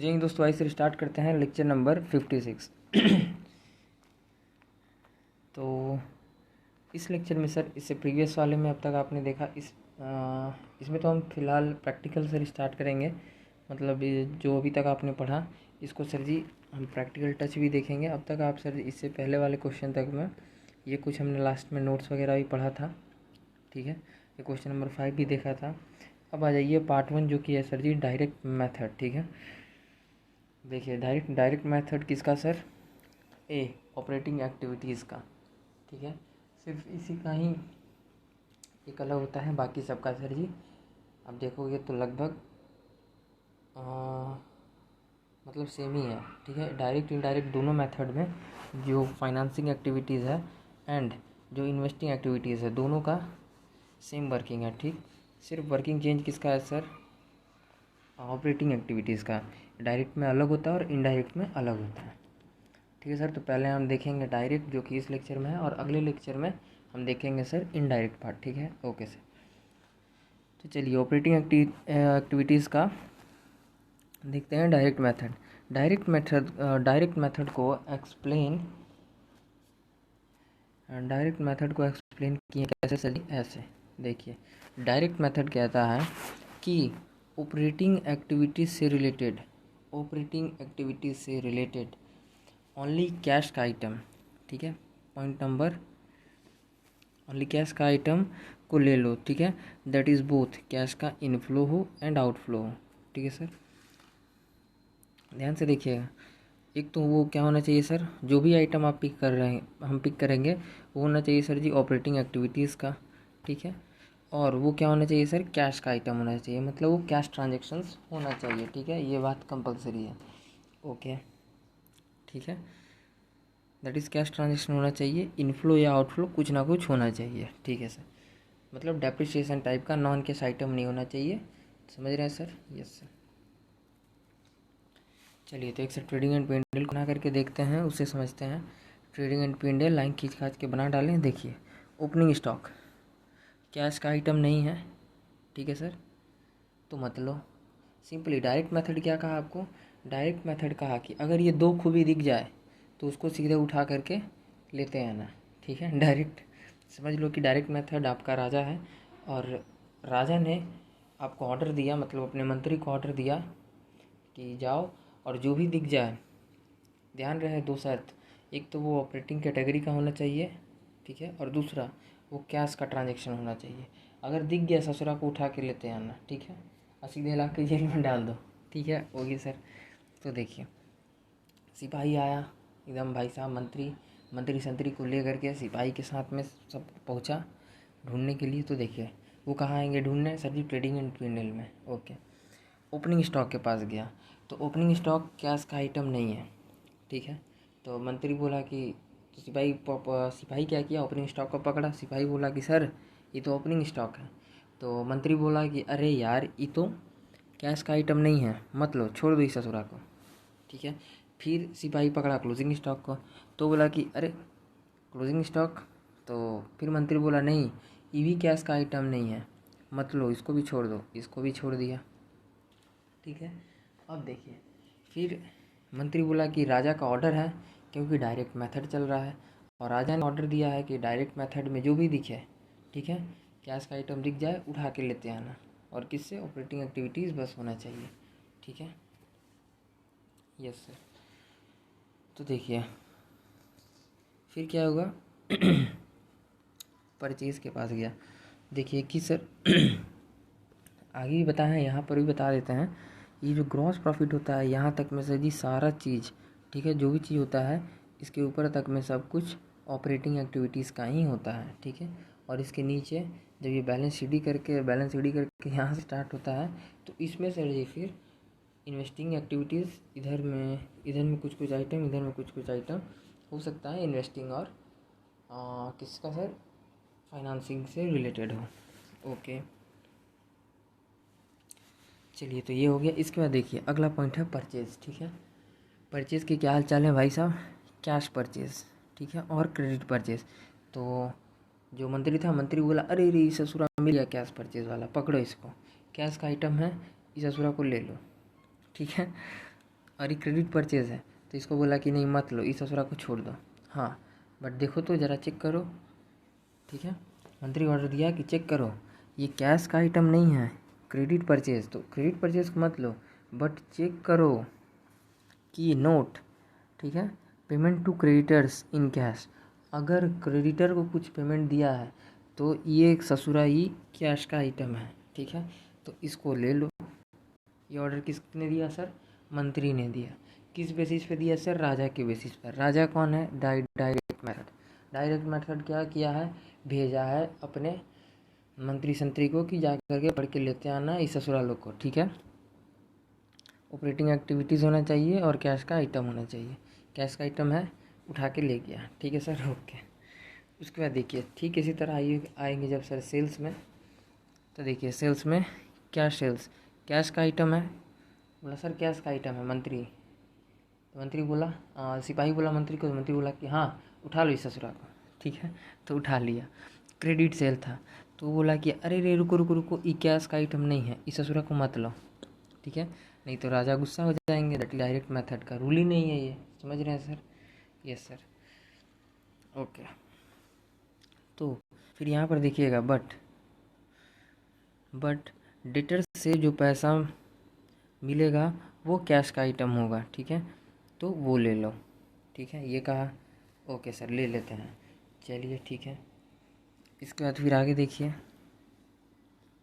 जी दोस्तों, आइए स्टार्ट करते हैं लेक्चर नंबर 56। तो इस लेक्चर में सर, इससे प्रीवियस वाले में अब तक आपने देखा इसमें तो हम फिलहाल प्रैक्टिकल सर स्टार्ट करेंगे। मतलब ये जो अभी तक आपने पढ़ा इसको सर जी हम प्रैक्टिकल टच भी देखेंगे। अब तक आप सर इससे पहले वाले क्वेश्चन तक में ये कुछ हमने लास्ट में नोट्स वगैरह भी पढ़ा था, ठीक है। ये क्वेश्चन नंबर 5 भी देखा था। अब आ जाइए पार्ट 1 जो कि है सर जी डायरेक्ट मेथड, ठीक है। देखिए डायरेक्ट मेथड किसका सर? ऑपरेटिंग एक्टिविटीज़ का, ठीक है। सिर्फ इसी का ही एक अलग होता है, बाकी सबका सर जी अब देखोगे तो लगभग मतलब सेम ही है, ठीक है। डायरेक्ट इनडायरेक्ट दोनों मेथड में जो फाइनेंसिंग एक्टिविटीज़ है एंड जो इन्वेस्टिंग एक्टिविटीज़ है दोनों का सेम वर्किंग है, ठीक। सिर्फ वर्किंग चेंज किसका है सर? ऑपरेटिंग एक्टिविटीज़ का। डायरेक्ट में अलग होता है और इनडायरेक्ट में अलग होता है, ठीक है सर। तो पहले हम देखेंगे डायरेक्ट जो कि इस लेक्चर में है, और अगले लेक्चर में हम देखेंगे सर इनडायरेक्ट पार्ट, ठीक है। ओके सर, तो चलिए ऑपरेटिंग एक्टिविटीज़ का देखते हैं डायरेक्ट मेथड। डायरेक्ट मेथड को एक्सप्लेन किए कैसे सर जी? ऐसे देखिए, डायरेक्ट मेथड कहता है कि ऑपरेटिंग एक्टिविटीज़ से रिलेटेड ओनली कैश का आइटम, ठीक है। पॉइंट नंबर, ओनली कैश का आइटम को ले लो, ठीक है। दैट इज़ बोथ कैश का इनफ्लो हो एंड आउटफ्लो हो, ठीक है सर। ध्यान से देखिएगा, एक तो वो क्या होना चाहिए सर, जो भी आइटम आप हम पिक करेंगे वो होना चाहिए सर जी ऑपरेटिंग एक्टिविटीज़ का, ठीक है। और वो क्या होना चाहिए सर? कैश का आइटम होना चाहिए, मतलब वो कैश ट्रांजेक्शन्स होना चाहिए, ठीक है। ये बात कंपलसरी है, ओके, ठीक है। दैट इज़ कैश ट्रांजेक्शन होना चाहिए, इनफ्लो या आउटफ्लो कुछ ना कुछ होना चाहिए, ठीक है सर। मतलब डेप्रिसिएशन टाइप का नॉन कैश आइटम नहीं होना चाहिए, समझ रहे हैं सर? Yes sir. चलिए तो एक सर ट्रेडिंग एंड पेंडल को बना करके देखते हैं, उससे समझते हैं। ट्रेडिंग एंड पेंडल लाइन खींच खाच के बना डालें। देखिए ओपनिंग स्टॉक कैश का आइटम नहीं है, ठीक है सर। तो मतलब सिंपली डायरेक्ट मेथड क्या कहा आपको? डायरेक्ट मेथड कहा कि अगर ये दो खूबी दिख जाए तो उसको सीधे उठा करके लेते आना, ठीक है। डायरेक्ट समझ लो कि डायरेक्ट मेथड आपका राजा है, और राजा ने आपको ऑर्डर दिया, मतलब अपने मंत्री को ऑर्डर दिया कि जाओ और जो भी दिख जाए, ध्यान रहे दो शर्त, एक तो वो ऑपरेटिंग कैटेगरी का होना चाहिए, ठीक है, और दूसरा वो कैश का ट्रांजेक्शन होना चाहिए। अगर दिख गया ससुरा को उठा के लेते आना, ठीक है, और सीधे ला के जेल में डाल दो, ठीक है। होगी सर। तो देखिए सिपाही आया एकदम, भाई साहब मंत्री संतरी को ले करके सिपाही के साथ में सब पहुंचा ढूंढने के लिए। तो देखिए वो कहाँ आएंगे ढूंढने? सर जी ट्रेडिंग एंड पेंडल में, ओके। ओपनिंग स्टॉक के पास गया तो ओपनिंग स्टॉक कैश का आइटम नहीं है, ठीक है। तो मंत्री बोला कि, तो सिपाही क्या किया? ओपनिंग स्टॉक को पकड़ा। सिपाही बोला कि सर ये तो ओपनिंग स्टॉक है। तो मंत्री बोला कि अरे यार ये तो कैश का आइटम नहीं है, मत लो, छोड़ दो इस ससुरा को, ठीक है। फिर सिपाही पकड़ा क्लोजिंग स्टॉक को, तो बोला कि अरे क्लोजिंग स्टॉक। तो फिर मंत्री बोला नहीं, ये भी कैश का आइटम नहीं है, मत लो, इसको भी छोड़ दो, इसको भी छोड़ दिया, ठीक है। अब देखिए फिर मंत्री बोला कि राजा का ऑर्डर है, क्योंकि डायरेक्ट मेथड चल रहा है, और राजा ने ऑर्डर दिया है कि डायरेक्ट मेथड में जो भी दिखे, ठीक है, कैश का आइटम दिख जाए उठा के लेते आना, और किससे? ऑपरेटिंग एक्टिविटीज़ बस होना चाहिए, ठीक है। Yes sir. तो देखिए फिर क्या होगा? परचेज के पास गया। देखिए कि सर आगे भी बताया है, यहाँ पर भी बता देते हैं। ये जो ग्रॉस प्रॉफिट होता है यहाँ तक में से जी सारा चीज़, ठीक है, जो भी चीज़ होता है इसके ऊपर तक में सब कुछ ऑपरेटिंग एक्टिविटीज़ का ही होता है, ठीक है। और इसके नीचे जब ये बैलेंस शीट करके यहाँ से स्टार्ट होता है, तो इसमें सर जी फिर इन्वेस्टिंग एक्टिविटीज़ इधर में कुछ आइटम, इधर में कुछ आइटम हो सकता है इन्वेस्टिंग, और किसका सर? फाइनेंसिंग से रिलेटेड हो, ओके। चलिए तो ये हो गया। इसके बाद देखिए अगला पॉइंट है परचेज़, ठीक है। परचेज़ के क्या हाल चाल है भाई साहब? कैश परचेज़, ठीक है, और क्रेडिट परचेज़। तो जो मंत्री था, मंत्री बोला अरे रे इस ससुरा मिल गया कैश परचेज़ वाला, पकड़ो इसको, कैश का आइटम है, इस ससुरा को ले लो, ठीक है। और ये क्रेडिट परचेज है तो इसको बोला कि नहीं मत लो, इस ससुरा को छोड़ दो। हाँ बट देखो तो ज़रा चेक करो, ठीक है। मंत्री ऑर्डर दिया कि चेक करो, ये कैश का आइटम नहीं है, क्रेडिट परचेज, तो क्रेडिट परचेज को मत लो बट चेक करो कि नोट, ठीक है। Payment to creditors in cash, अगर क्रेडिटर को कुछ पेमेंट दिया है तो ये ससुरा ही कैश का आइटम है, ठीक है। तो इसको ले लो। ये ऑर्डर किसने दिया सर? मंत्री ने दिया। किस बेसिस पे दिया सर? राजा के बेसिस पर। राजा कौन है? Direct method. डायरेक्ट मेथड क्या किया है? भेजा है अपने मंत्री संतरी को कि जा करके पढ़ के लेते आना इस ससुरा लोग को, ठीक है। ऑपरेटिंग एक्टिविटीज़ होना चाहिए और कैश का आइटम होना चाहिए। कैश का आइटम है, उठा के ले गया, ठीक है सर, ओके। उसके बाद देखिए ठीक इसी तरह आएंगे जब सर सेल्स में, तो देखिए सेल्स में क्या सेल्स कैश का आइटम है, बोला सर कैश का आइटम है मंत्री, तो मंत्री बोला सिपाही बोला मंत्री को, तो मंत्री बोला कि हाँ उठा लो इस ससुरा को, ठीक है। तो उठा लिया। क्रेडिट सेल था तो वो बोला कि अरे रे रुको रुको रुको, ये कैश का आइटम नहीं है, इस ससुरा को मत लो, ठीक है, नहीं तो राजा गुस्सा हो जाएंगे। दैट डायरेक्ट मेथड का रूल ही नहीं है ये, समझ रहे हैं सर? Yes sir, okay. तो फिर यहाँ पर देखिएगा बट डेटर से जो पैसा मिलेगा वो कैश का आइटम होगा, ठीक है, तो वो ले लो, ठीक है, ये कहा। ओके सर ले लेते हैं, चलिए ठीक है। इसके बाद फिर आगे देखिए,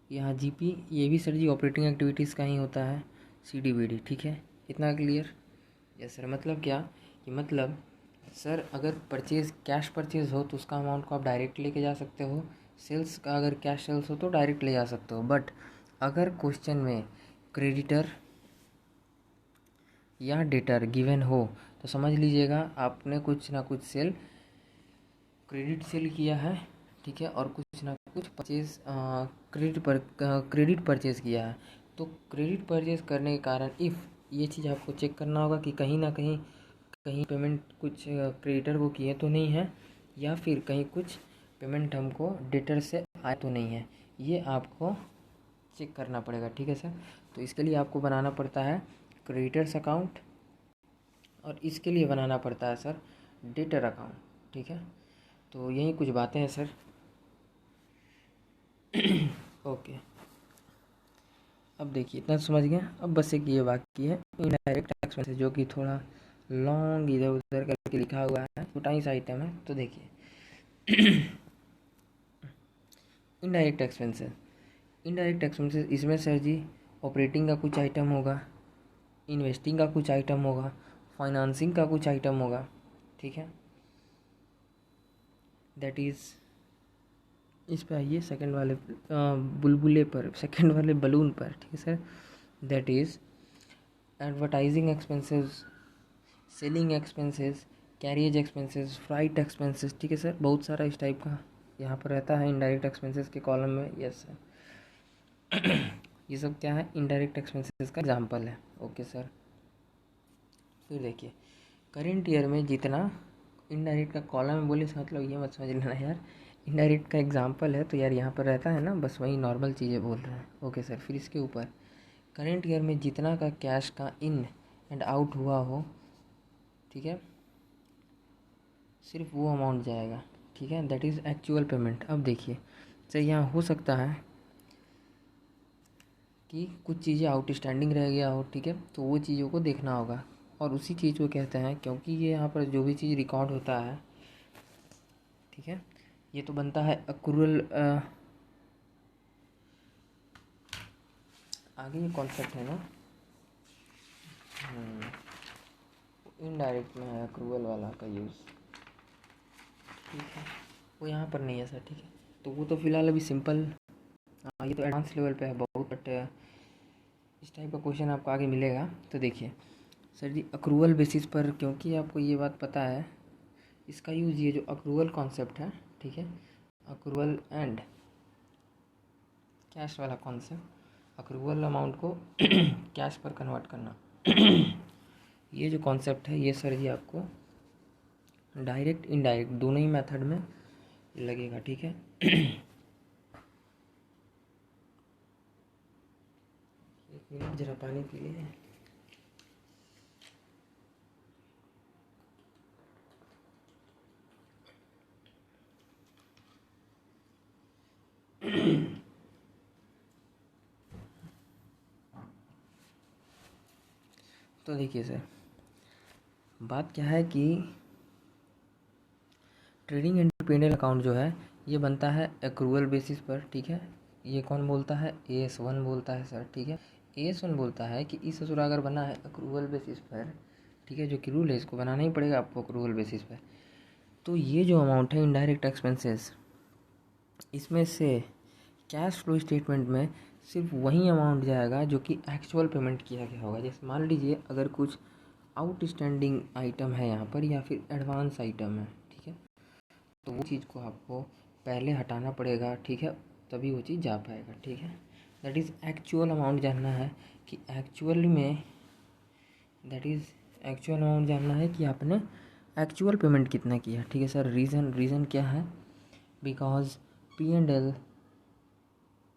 यहाँ जीपी, ये भी सर जी ऑपरेटिंग एक्टिविटीज़ का ही होता है, सीडीबीडी, ठीक है, इतना क्लियर? Yes sir. मतलब क्या कि मतलब सर अगर परचेज़ कैश परचेज़ हो तो उसका अमाउंट को आप डायरेक्ट लेके जा सकते हो, सेल्स का अगर कैश सेल्स हो तो डायरेक्ट ले जा सकते हो, बट अगर क्वेश्चन में क्रेडिटर या डेटर गिवन हो तो समझ लीजिएगा आपने कुछ ना कुछ सेल क्रेडिट सेल किया है, ठीक है, और कुछ ना कुछ परचेज क्रेडिट परचेज किया है। तो क्रेडिट परचेज करने के कारण इफ़ ये चीज़ आपको चेक करना होगा कि कहीं ना कहीं पेमेंट कुछ क्रेडिटर को किए तो नहीं है, या फिर कहीं कुछ पेमेंट हमको डेटर से आए तो नहीं है, ये आपको चेक करना पड़ेगा, ठीक है सर। तो इसके लिए आपको बनाना पड़ता है क्रेडिटर्स अकाउंट और इसके लिए बनाना पड़ता है सर डेटर अकाउंट, ठीक है। तो यही कुछ बातें हैं सर। ओके, अब देखिए इतना समझ गए। अब बस एक ये बाकी है इनडायरेक्ट एक्सपेंसेस, जो कि थोड़ा लॉन्ग इधर उधर करके लिखा हुआ है, छोटा ही सा आइटम है। तो देखिए इनडायरेक्ट एक्सपेंसेस इसमें सर जी ऑपरेटिंग का कुछ आइटम होगा, इन्वेस्टिंग का कुछ आइटम होगा, फाइनेंसिंग का कुछ आइटम होगा, ठीक है। दैट इज़, इस पे आइए सेकंड वाले बुलबुले पर, सेकंड वाले बलून पर, ठीक है sir. That is advertising expenses, selling expenses, carriage expenses, flight expenses, ठीक है सर। बहुत सारा इस टाइप का यहाँ पर रहता है इनडायरेक्ट एक्सपेंसेस के कॉलम में। Yes sir. ये सब क्या है? इनडायरेक्ट एक्सपेंसेस का एग्जाम्पल है। Okay sir. फिर देखिए करेंट ईयर में जितना इनडायरेक्ट का कॉलम में बोले इसका मतलब ये मत समझ लेना यार इनडायरेक्ट का एग्जाम्पल है तो यार यहाँ पर रहता है ना, बस वही नॉर्मल चीज़ें बोल रहे हैं। Okay sir. फिर इसके ऊपर करेंट ईयर में जितना का कैश का इन एंड आउट हुआ हो, ठीक है, सिर्फ वो अमाउंट जाएगा, ठीक है, दैट इज़ एक्चुअल पेमेंट। अब देखिए सर यहाँ हो सकता है कि कुछ चीज़ें आउटस्टैंडिंग रह गया हो, ठीक है, तो वो चीज़ों को देखना होगा और उसी चीज़ को कहते हैं, क्योंकि ये यहाँ पर जो भी चीज़ रिकॉर्ड होता है, ठीक है, ये तो बनता है अक्रूवल। आगे ये कॉन्सेप्ट है ना, इनडायरेक्ट में है अक्रूवल वाला का यूज़, ठीक है, वो यहाँ पर नहीं है सर, ठीक है। तो वो तो फिलहाल अभी सिंपल, ये तो एडवांस लेवल पे है बहुत, बट इस टाइप का क्वेश्चन आपको आगे मिलेगा। तो देखिए सर जी अक्रूवल बेसिस पर, क्योंकि आपको ये बात पता है, इसका यूज़ ये जो अक्रूवल कॉन्सेप्ट है, ठीक है, अक्रूवल एंड कैश वाला कॉन्सेप्ट, अक्रूवल अमाउंट को कैश पर कन्वर्ट करना, ये जो कॉन्सेप्ट है ये सर जी आपको डायरेक्ट इनडायरेक्ट दोनों ही मेथड में लगेगा, ठीक है। एक मिनट जरा पानी पी लिए। तो देखिए सर, बात क्या है कि ट्रेडिंग एंड P&L अकाउंट जो है ये बनता है एक्रूअल बेसिस पर, ठीक है। ये कौन बोलता है? AS1 बोलता है सर, ठीक है। AS1 बोलता है कि इस ससुरा अगर बना है एक्रूअल बेसिस पर, ठीक है, जो कि रूल है इसको बनाना ही पड़ेगा आपको एक्रूअल बेसिस पर। तो ये जो अमाउंट है इनडायरेक्ट एक्सपेंसेस, इसमें से कैश फ्लो स्टेटमेंट में सिर्फ वही अमाउंट जाएगा जो कि एक्चुअल पेमेंट किया गया होगा। जैसे मान लीजिए अगर कुछ आउटस्टैंडिंग आइटम है यहाँ पर या फिर एडवांस आइटम है, ठीक है, तो वो चीज़ को आपको पहले हटाना पड़ेगा, ठीक है, तभी वो चीज़ जा पाएगा, ठीक है। दैट इज़ एक्चुअल अमाउंट जानना है कि एक्चुअल में, दैट इज़ एक्चुअल अमाउंट जानना है कि आपने एक्चुअल पेमेंट कितना किया, ठीक है सर। रीज़न क्या है? बिकॉज P&L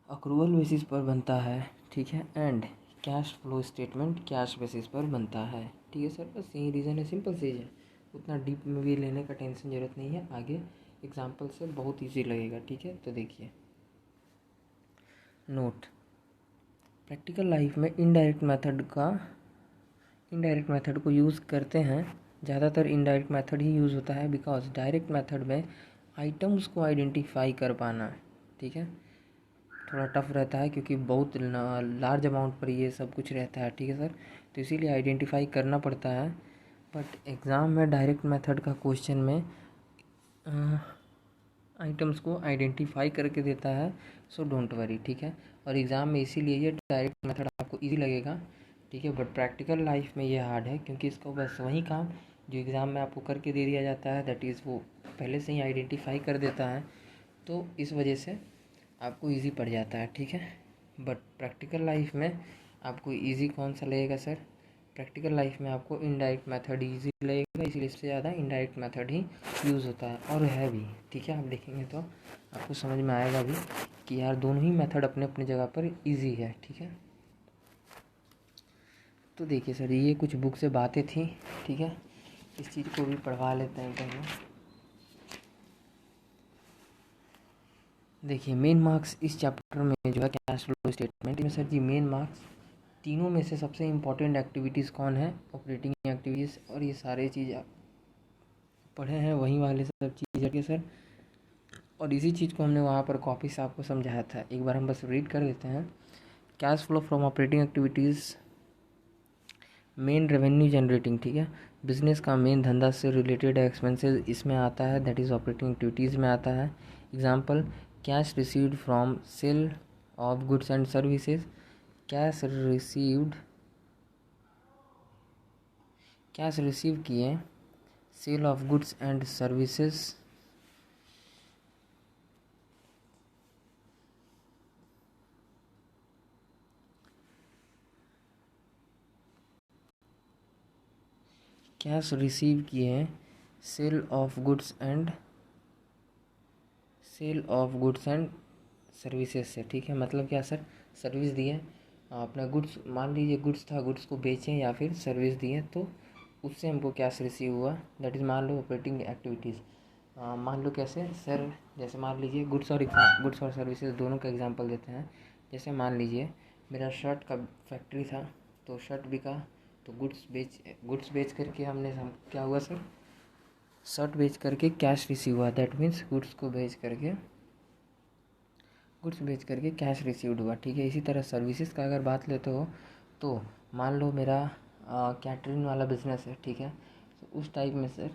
अक्रूवल बेसिस पर बनता है, ठीक है, and cash flow statement cash basis पर बनता है, ठीक है सर। बस यही रीज़न है, सिंपल चीज़ है, उतना डीप में भी लेने का टेंशन ज़रूरत नहीं है। आगे एग्जांपल से बहुत इजी लगेगा, ठीक है। तो देखिए, नोट, प्रैक्टिकल लाइफ में इनडायरेक्ट मेथड को यूज़ करते हैं। ज़्यादातर इनडायरेक्ट मेथड ही यूज़ होता है, बिकॉज डायरेक्ट मेथड में आइटम्स को आइडेंटिफाई कर पाना, ठीक है, थोड़ा टफ रहता है क्योंकि बहुत लार्ज अमाउंट पर ये सब कुछ रहता है, ठीक है सर। तो इसीलिए आइडेंटिफाई करना पड़ता है। बट एग्ज़ाम में डायरेक्ट मेथड का क्वेश्चन में आइटम्स को आइडेंटिफाई करके देता है, सो डोंट वरी, ठीक है। और एग्ज़ाम में इसीलिए ये डायरेक्ट मेथड आपको इजी लगेगा, ठीक है। बट प्रैक्टिकल लाइफ में ये हार्ड है क्योंकि इसको बस वही काम जो एग्ज़ाम में आपको करके दे दिया जाता है, दैट इज़ वो पहले से ही आइडेंटिफाई कर देता है, तो इस वजह से आपको इजी पड़ जाता है, ठीक है। बट प्रैक्टिकल लाइफ में आपको इजी कौन सा लगेगा सर? प्रैक्टिकल लाइफ में आपको इनडायरेक्ट मेथड इजी लगेगा, इसलिए इससे ज़्यादा इनडायरेक्ट मेथड ही यूज़ होता है और है भी, ठीक है। आप देखेंगे तो आपको समझ में आएगा भी कि यार दोनों ही मेथड अपने अपने जगह पर इजी है, ठीक है। तो देखिए सर, ये कुछ बुक से बातें थी, ठीक है, इस चीज़ को भी पढ़वा लेते हैं कहीं। देखिए, मेन मार्क्स इस चैप्टर में जो है कैश फ्लो स्टेटमेंट में सर जी मेन मार्क्स तीनों में से सबसे इम्पॉर्टेंट एक्टिविटीज़ कौन है? Operating activities. और ये सारे चीज़ आप पढ़े हैं, वही वाले सब चीज़ है सर। और इसी चीज़ को हमने वहाँ पर कॉपी से आपको समझाया था, एक बार हम बस रीड कर देते हैं। Cash flow from operating activities, main revenue generating, ठीक है, बिजनेस का मेन धंधा से रिलेटेड एक्सपेंसेस इसमें आता है, दैट इज़ ऑपरेटिंग एक्टिविटीज़ में आता है। Example, cash received from sale of goods and services, cash receive किए sale of goods and services, cash receive किए sale of goods and services से, ठीक है। मतलब क्या सर? सर्विस दिए, अपना गुड्स, मान लीजिए गुड्स था, गुड्स को बेचें या फिर सर्विस दिए, तो उससे हमको कैश रिसीव हुआ, दैट इज़ मान लो ऑपरेटिंग एक्टिविटीज़। मान लो कैसे सर? जैसे मान लीजिए गुड्स और सर्विसेज दोनों का एग्जांपल देते हैं। जैसे मान लीजिए मेरा शर्ट का फैक्ट्री था, तो शर्ट बिका, तो गुड्स बेच करके हम क्या हुआ सर? शर्ट बेच करके कैश रिसीव हुआ, दैट मीन्स गुड्स बेच करके कैश रिसीव्ड हुआ, ठीक है। इसी तरह सर्विसेज का अगर बात लेते हो तो मान लो मेरा कैटरिंग वाला बिजनेस है, ठीक है, तो उस टाइप में सर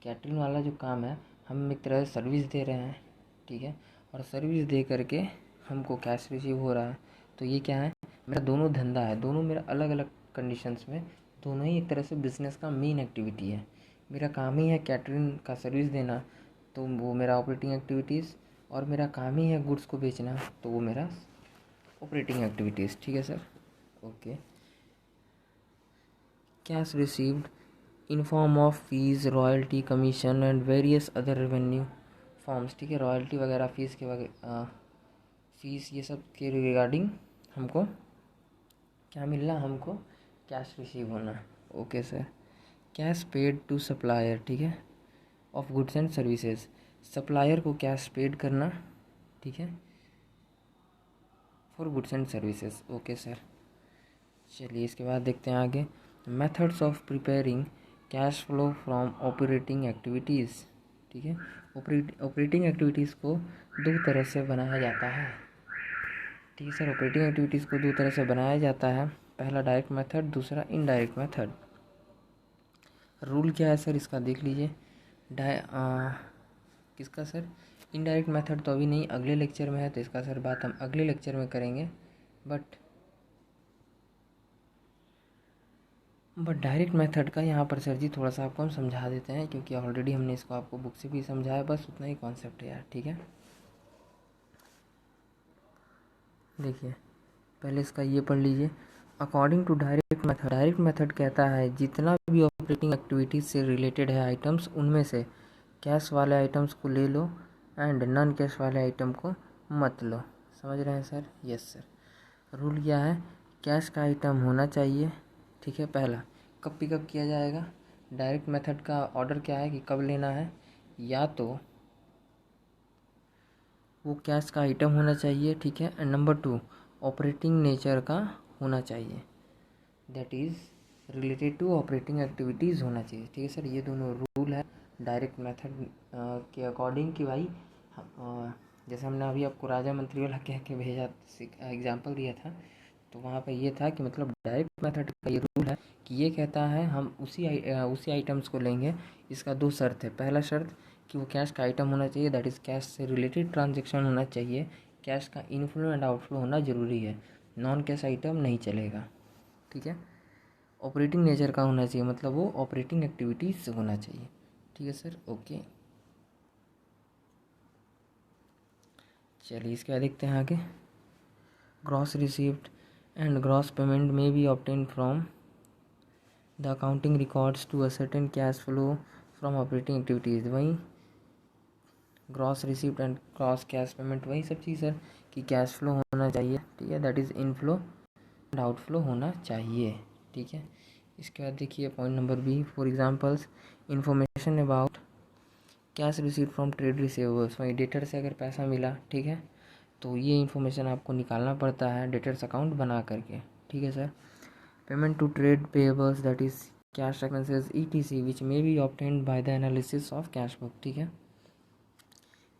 कैटरिंग वाला जो काम है, हम एक तरह से सर्विस दे रहे हैं, ठीक है, और सर्विस दे करके हमको कैश रिसीव हो रहा है। तो ये क्या है? मेरा दोनों धंधा है, दोनों मेरा अलग अलग कंडीशंस में, दोनों ही एक तरह से बिजनेस का मेन एक्टिविटी है। मेरा काम ही है कैटरिंग का सर्विस देना, तो वो मेरा ऑपरेटिंग एक्टिविटीज़, और मेरा काम ही है गुड्स को बेचना, तो वो मेरा ऑपरेटिंग एक्टिविटीज़, ठीक है sir. Okay, cash received in form of fees, royalty, commission and various other revenue forms, ठीक है, रॉयल्टी वगैरह, फीस ये सब के रिगार्डिंग हमको क्या मिलना? हमको कैश रिसीव होना। Okay sir, cash paid to supplier, ठीक है, of goods and services, supplier को कैश पेड करना, ठीक है, for goods and services. Okay sir, चलिए इसके बाद देखते हैं आगे। Methods of preparing cash flow from operating activities. ठीक है, ऑपरेटिंग एक्टिविटीज़ को दो तरह से बनाया जाता है। ठीक है सर, ऑपरेटिंग एक्टिविटीज़ को दो तरह से बनाया जाता है, पहला डायरेक्ट मेथड, दूसरा इनडायरेक्ट मेथड। रूल क्या है सर इसका देख लीजिए। किसका सर? इनडायरेक्ट मेथड तो अभी नहीं, अगले लेक्चर में है, तो इसका सर बात हम अगले लेक्चर में करेंगे। बट डायरेक्ट मेथड का यहाँ पर सर जी थोड़ा सा आपको हम समझा देते हैं, क्योंकि ऑलरेडी हमने इसको आपको बुक से भी समझाया, बस उतना ही कॉन्सेप्ट है यार। ठीक है, देखिए पहले इसका ये पढ़ लीजिए। अकॉर्डिंग टू डायरेक्ट मेथड कहता है जितना भी ऑपरेटिंग एक्टिविटीज़ से रिलेटेड है आइटम्स, उनमें से कैश वाले आइटम्स को ले लो एंड नॉन कैश वाले आइटम को मत लो। समझ रहे हैं सर? Yes sir. रूल क्या है? कैश का आइटम होना चाहिए। ठीक है, पहला कब पिकअप किया जाएगा? डायरेक्ट मेथड का ऑर्डर क्या है कि कब लेना है? या तो वो कैश का आइटम होना चाहिए। ठीक है, एंड नंबर 2 ऑपरेटिंग नेचर का होना चाहिए, that is related to operating activities होना चाहिए। ठीक है सर, ये दोनों रूल है डायरेक्ट मेथड के अकॉर्डिंग कि भाई जैसे हमने अभी आपको राजा मंत्री वाला कह के भेजा, एग्जाम्पल दिया था, तो वहाँ पे ये था कि मतलब डायरेक्ट मेथड का ये रूल है कि ये कहता है हम उसी आइटम्स को लेंगे। इसका दो शर्त है। पहला शर्त कि वो कैश का आइटम होना चाहिए, दैट इज़ कैश से रिलेटेड ट्रांजेक्शन होना चाहिए, कैश का इनफ्लो एंड आउटफ्लो होना ज़रूरी है, नॉन कैश आइटम नहीं चलेगा। ठीक है, ऑपरेटिंग नेचर का होना चाहिए, मतलब वो ऑपरेटिंग एक्टिविटीज़ होना चाहिए। ठीक है सर, ओके। चलिए इसके बाद देखते हैं आगे। Gross receipt and gross payment में be obtained from the accounting records to ascertain cash flow from operating activities. वहीं gross receipt and gross cash payment वही सब चीज़ है कि कैश फ्लो होना चाहिए। ठीक है, that is inflow and outflow होना चाहिए। ठीक है, इसके बाद देखिए point number B, for examples information about cash receipt from trade receivables. वहीं डेटर से अगर पैसा मिला, ठीक है, तो ये इन्फॉर्मेशन आपको निकालना पड़ता है डेटर्स अकाउंट बना करके। ठीक है sir, payment to trade payables that is cash expenses ETC which may be obtained by the analysis of cash book. ठीक है,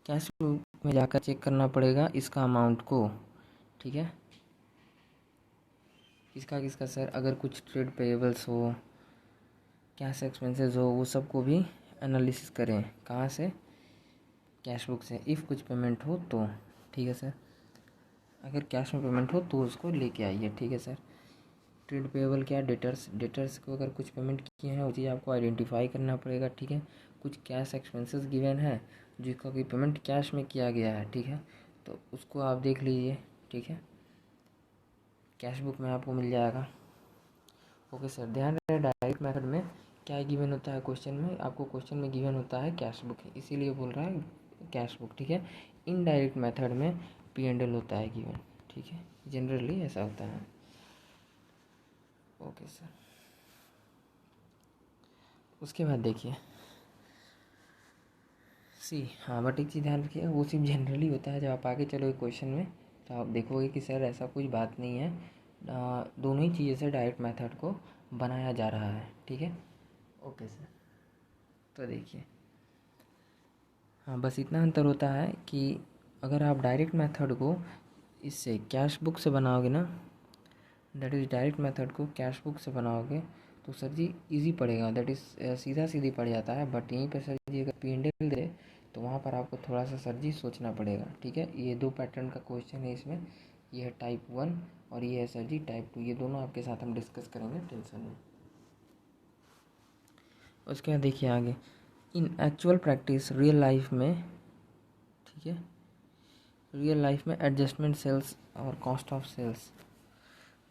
कैश बुक में जाकर चेक करना पड़ेगा इसका अमाउंट को। ठीक है, किसका सर? अगर कुछ ट्रेड पेएबल्स हो, कैश एक्सपेंसेस हो, वो सबको भी एनालिसिस करें। कहाँ से? कैश बुक से। इफ़ कुछ पेमेंट हो तो। ठीक है सर, अगर कैश में पेमेंट हो तो उसको लेके आइए। ठीक है सर, ट्रेड पेएबल क्या? डेटर्स को अगर कुछ पेमेंट किए हैं वो चीज़ आपको आइडेंटिफाई करना पड़ेगा। ठीक है, कुछ कैश एक्सपेंसेस गिवन है जिसका कि पेमेंट कैश में किया गया है। ठीक है, तो उसको आप देख लीजिए। ठीक है, कैश बुक में आपको मिल जाएगा। ओके सर, ध्यान रहे डायरेक्ट मेथड में क्या गिवन होता है क्वेश्चन में? आपको क्वेश्चन में गिवन होता है कैश बुक, इसीलिए बोल रहा है कैश बुक। ठीक है, इनडायरेक्ट मेथड में P&L होता है गिवन। ठीक है, जनरली ऐसा होता है। ओके सर, उसके बाद देखिए हाँ बट एक चीज़ ध्यान रखिए, वो सिर्फ जनरली होता है। जब आप आगे चलोगे क्वेश्चन में तो आप देखोगे कि सर ऐसा कुछ बात नहीं है, दोनों ही चीज़ें से डायरेक्ट मेथड को बनाया जा रहा है। ठीक है, ओके सर। तो देखिए हाँ, बस इतना अंतर होता है कि अगर आप डायरेक्ट मेथड को इससे कैश बुक से बनाओगे ना, दैट इज़ डायरेक्ट मेथड को कैश बुक से बनाओगे तो सर जी इजी पड़ेगा, दैट इज़ सीधा सीधी पड़ जाता है। बट यहीं पे सर जी अगर P&L दे तो वहाँ पर आपको थोड़ा सा सर जी सोचना पड़ेगा। ठीक है, ये दो पैटर्न का क्वेश्चन है इसमें, ये है टाइप 1 और ये है सर जी टाइप 2। ये दोनों आपके साथ हम डिस्कस करेंगे, टेंशन नहीं। उसके बाद देखिए आगे, in actual practice real life में, ठीक है, रियल लाइफ में एडजस्टमेंट सेल्स और cost of sales,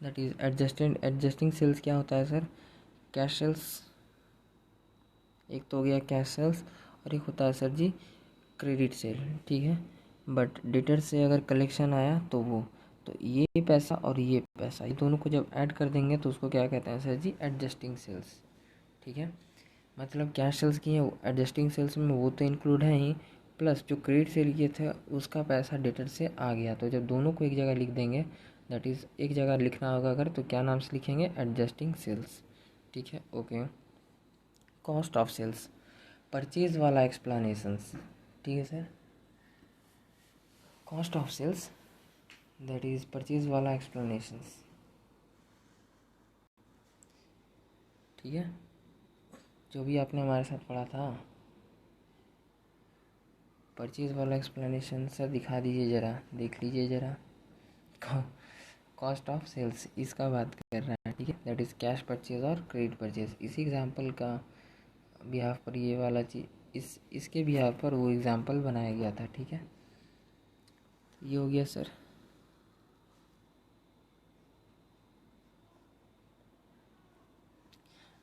that is adjusting sales क्या होता है सर? कैश सेल्स, एक तो हो गया कैश सेल्स और एक होता है सर जी क्रेडिट सेल। ठीक है, बट डेटर से अगर कलेक्शन आया तो वो, तो ये पैसा और ये पैसा, ये दोनों को जब ऐड कर देंगे तो उसको क्या कहते हैं सर जी? Adjusting sales. ठीक है, मतलब कैश सेल्स की है एडजस्टिंग सेल्स में, वो तो इंक्लूड है ही, प्लस जो क्रेडिट सेल किए थे उसका पैसा डेटर से आ गया। तो जब दोनों को एक जगह लिख देंगे, दैट इज़ एक जगह लिखना होगा अगर, तो क्या नाम से लिखेंगे? Adjusting sales. ठीक है, okay. Cost of sales, purchase वाला एक्सप्लेनेशंस, ठीक है sir. Cost of sales that is purchase वाला एक्सप्लेनेशंस, ठीक है, जो भी आपने हमारे साथ पढ़ा था। परचेज वाला एक्सप्लेनेशन सर दिखा दीजिए ज़रा, देख लीजिए ज़रा। कॉस्ट ऑफ सेल्स इसका बात कर रहा है, ठीक है, दैट इज़ कैश परचेज और क्रेडिट परचेज। इसी एग्जांपल का बिहाफ पर ये वाला चीज़ इसके बिहाफ पर वो एग्जांपल बनाया गया था, ठीक है। ये हो गया sir.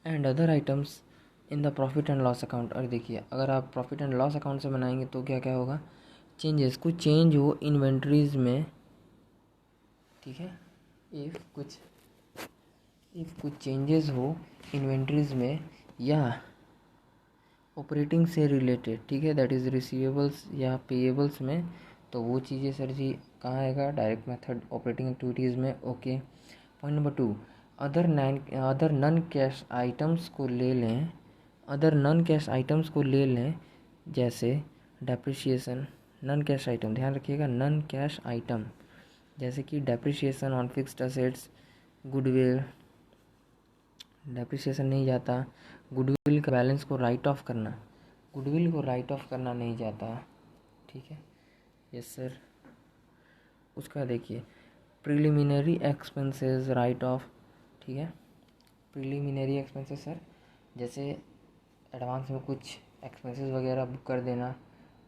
And other items in the profit and loss account. और देखिए, अगर आप प्रॉफिट एंड लॉस अकाउंट से बनाएंगे तो क्या क्या होगा, चेंजेस, कुछ चेंज हो इन्वेंट्रीज में, ठीक है, इफ़ कुछ चेंजेस हो इन्वेंट्रीज में या ऑपरेटिंग से रिलेटेड, ठीक है, दैट इज़ रिसीवेबल्स या पेएबल्स में, तो वो चीज़ें सर जी कहाँ आएगा, डायरेक्ट मेथड ऑपरेटिंग एक्टिविटीज़ में, okay. Point number 2, other non cash items को ले लें, अदर नॉन कैश आइटम्स को ले लें, जैसे डेप्रिसिएशन, नॉन कैश आइटम, ध्यान रखिएगा, नॉन कैश आइटम, जैसे कि depreciation on fixed assets, goodwill, depreciation नहीं जाता, गुडविल का बैलेंस को राइट ऑफ करना, गुडविल को राइट ऑफ करना नहीं जाता, ठीक है, यस सर। उसका देखिए, प्रिलिमिनरी एक्सपेंसेस राइट ऑफ, ठीक है, प्रिलिमिनरी एक्सपेंसेस सर, जैसे एडवांस में कुछ एक्सपेंसेस वगैरह बुक कर देना,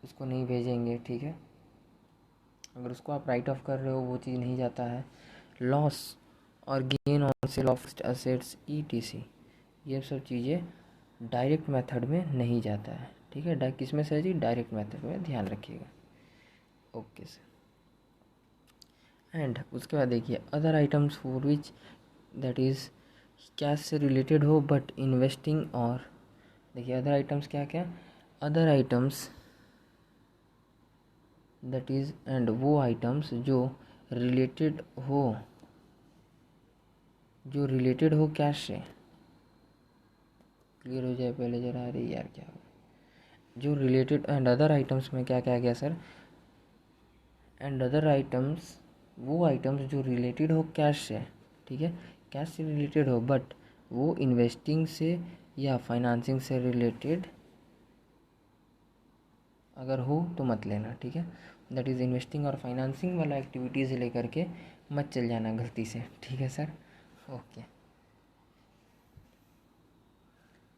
उसको नहीं भेजेंगे, ठीक है, अगर उसको आप राइट ऑफ कर रहे हो वो चीज़ नहीं जाता है। लॉस और gain on sale of fixed assets ETC, ये सब चीज़ें डायरेक्ट मेथड में नहीं जाता है, ठीक है, किस में से जी, डायरेक्ट मेथड में, ध्यान रखिएगा, ओके सर। एंड उसके बाद देखिए, other items for which that is cash से रिलेटेड हो बट इन्वेस्टिंग, और देखिए अदर आइटम्स क्या क्या, other items that is, and वो आइटम्स जो रिलेटेड हो, जो रिलेटेड हो कैश से, क्लियर हो जाए पहले जरा, अरे यार क्या हो, जो रिलेटेड, एंड अदर आइटम्स में क्या क्या गया सर, एंड अदर आइटम्स, वो आइटम्स जो रिलेटेड हो कैश से, ठीक है, कैश से रिलेटेड हो बट वो इन्वेस्टिंग से या फाइनेंसिंग से रिलेटेड अगर हो तो मत लेना, ठीक है, दैट इज़ इन्वेस्टिंग और फाइनेंसिंग वाला एक्टिविटीज़ लेकर के मत चल जाना गलती से, ठीक है सर, ओके।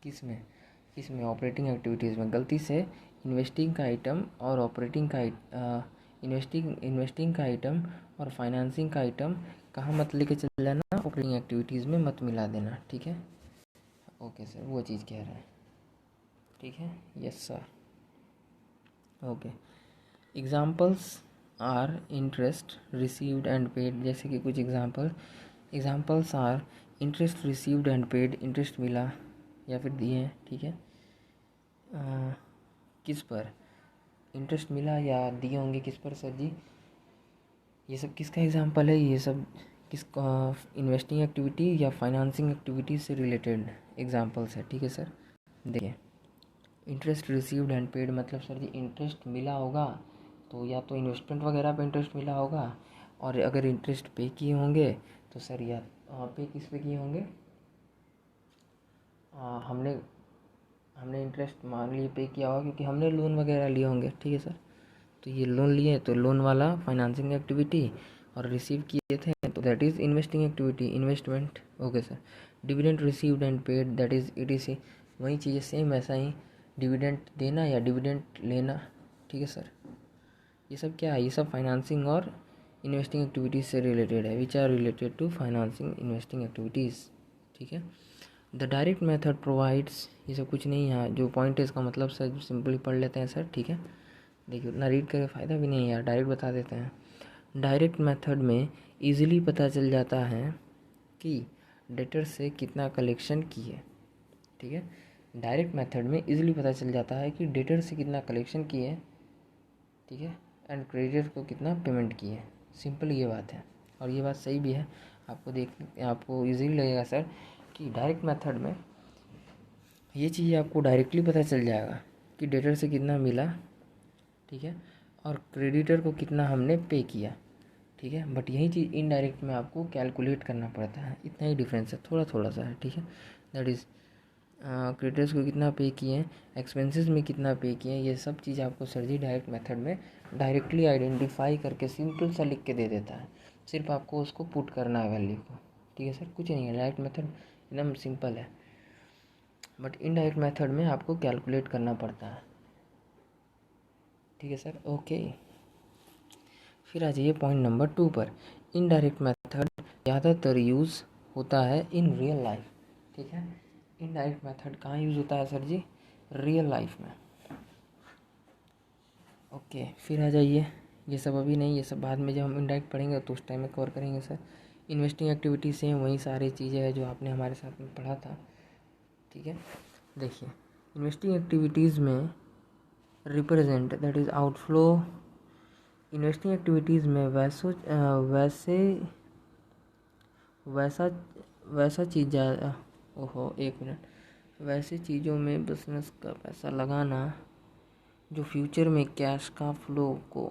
किस में ऑपरेटिंग एक्टिविटीज़ में गलती से इन्वेस्टिंग का आइटम और ऑपरेटिंग का इन्वेस्टिंग का आइटम और फाइनेंसिंग का आइटम कहाँ मत लेके चल जाना, ऑपरेटिंग एक्टिविटीज़ में मत मिला देना, ठीक है, ओके सर, वो चीज़ कह रहे हैं, ठीक है, yes sir, okay. Examples are interest received and paid, जैसे कि कुछ examples are interest received and paid, interest मिला या फिर दिए हैं, ठीक है, किस पर इंटरेस्ट मिला या दिए होंगे, किस पर सर जी, ये सब किसका एग्जांपल है, ये सब किस इन्वेस्टिंग एक्टिविटी या फाइनेंसिंग एक्टिविटी से रिलेटेड एग्जांपल्स है, ठीक है सर। देखिए, इंटरेस्ट रिसीव्ड एंड पेड मतलब सर जी इंटरेस्ट मिला होगा तो या तो इन्वेस्टमेंट वगैरह पे इंटरेस्ट मिला होगा, और अगर इंटरेस्ट पे किए होंगे तो सर या पे किस पे किए होंगे, हमने हमने इंटरेस्ट मान लिए पे किया होगा क्योंकि हमने लोन वगैरह लिए होंगे, ठीक है सर, तो ये लोन लिए तो लोन वाला फाइनेंसिंग एक्टिविटी, और रिसीव किए थे तो that is investing activity, investment, okay sir. Dividend received and paid that is ETC, वही चीज़ें सेम वैसा ही, डिविडेंड देना या डिविडेंड लेना, ठीक है सर, ये सब क्या है, ये सब फाइनेंसिंग और इन्वेस्टिंग एक्टिविटीज़ से रिलेटेड है, which are related to financing investing activities, ठीक है। द डायरेक्ट मेथड प्रोवाइड्स, ये सब कुछ नहीं है, जो पॉइंट है इसका मतलब सर सिंपली पढ़ लेते हैं सर, ठीक है, देखिए उतना रीड करके फ़ायदा भी नहीं है यार, डायरेक्ट बता देते हैं। डायरेक्ट मेथड में इजीली पता चल जाता है कि डेटर से कितना कलेक्शन किए, ठीक है, डायरेक्ट मेथड में इजीली पता चल जाता है कि डेटर से कितना कलेक्शन किए, ठीक है, एंड क्रेडिटर को कितना पेमेंट किए, सिंपल ये बात है, और ये बात सही भी है, आपको ईजीली लगेगा सर कि डायरेक्ट मेथड में ये चीज़ आपको डायरेक्टली पता चल जाएगा कि डेटर से कितना मिला, ठीक है, और क्रेडिटर को कितना हमने पे किया, ठीक है। बट यही चीज़ इनडायरेक्ट में आपको कैलकुलेट करना पड़ता है, इतना ही डिफरेंस है, थोड़ा थोड़ा सा है, ठीक है। दैट इज़ क्रेडिटर्स को कितना पे किए हैं, एक्सपेंसेस में कितना पे किए हैं, ये सब चीज़ आपको सर जी डायरेक्ट मेथड में डायरेक्टली आइडेंटिफाई करके सिंपल सा लिख के दे देता है। सिर्फ आपको उसको पुट करना है वैल्यू को, ठीक है सर, कुछ नहीं है। डायरेक्ट मेथड एकदम सिंपल है, बट इनडायरेक्ट मेथड में आपको कैलकुलेट करना पड़ता है, ठीक है सर। ओके, फिर आ जाइए पॉइंट नंबर 2 पर। इनडायरेक्ट मेथड ज़्यादातर यूज़ होता है इन रियल लाइफ, ठीक है। इनडायरेक्ट मेथड कहाँ यूज़ होता है सर जी? रियल लाइफ में। ओके, फिर आ जाइए, ये सब अभी नहीं, ये सब बाद में जब हम इनडायरेक्ट पढ़ेंगे तो उस टाइम में कवर करेंगे सर। इन्वेस्टिंग एक्टिविटी से वही सारी चीज़ें हैं जो आपने हमारे साथ में पढ़ा था, ठीक है। देखिए, इन्वेस्टिंग एक्टिविटीज़ में represent that is outflow. Investing activities में वैसा चीज़ ओहो एक मिनट, वैसे चीज़ों में बिजनेस का पैसा लगाना जो फ्यूचर में कैश का फ्लो को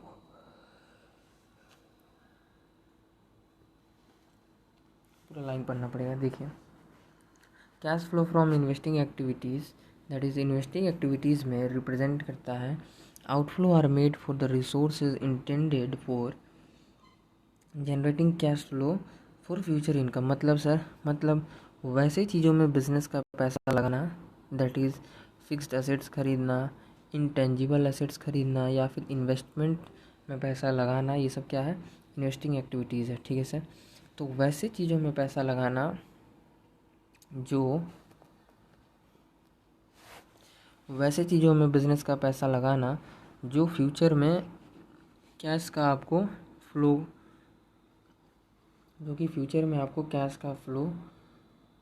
पूरा लाइन पढ़ना पड़ेगा। देखिए, cash flow from investing activities that is investing activities में रिप्रेजेंट करता है outflow are made for the resources intended for generating cash flow for future income. मतलब सर, मतलब वैसे चीज़ों में बिजनेस का पैसा लगाना दैट इज़ फिक्स्ड एसेट्स खरीदना, इंटेंजिबल एसेट्स खरीदना, या फिर इन्वेस्टमेंट में पैसा लगाना, ये सब क्या है? इन्वेस्टिंग एक्टिविटीज़ है, ठीक है सर। तो वैसे चीज़ों में पैसा लगाना जो वैसे चीज़ों में बिजनेस का पैसा लगाना जो फ्यूचर में कैश का आपको फ्लो, जो कि फ्यूचर में आपको कैश का फ्लो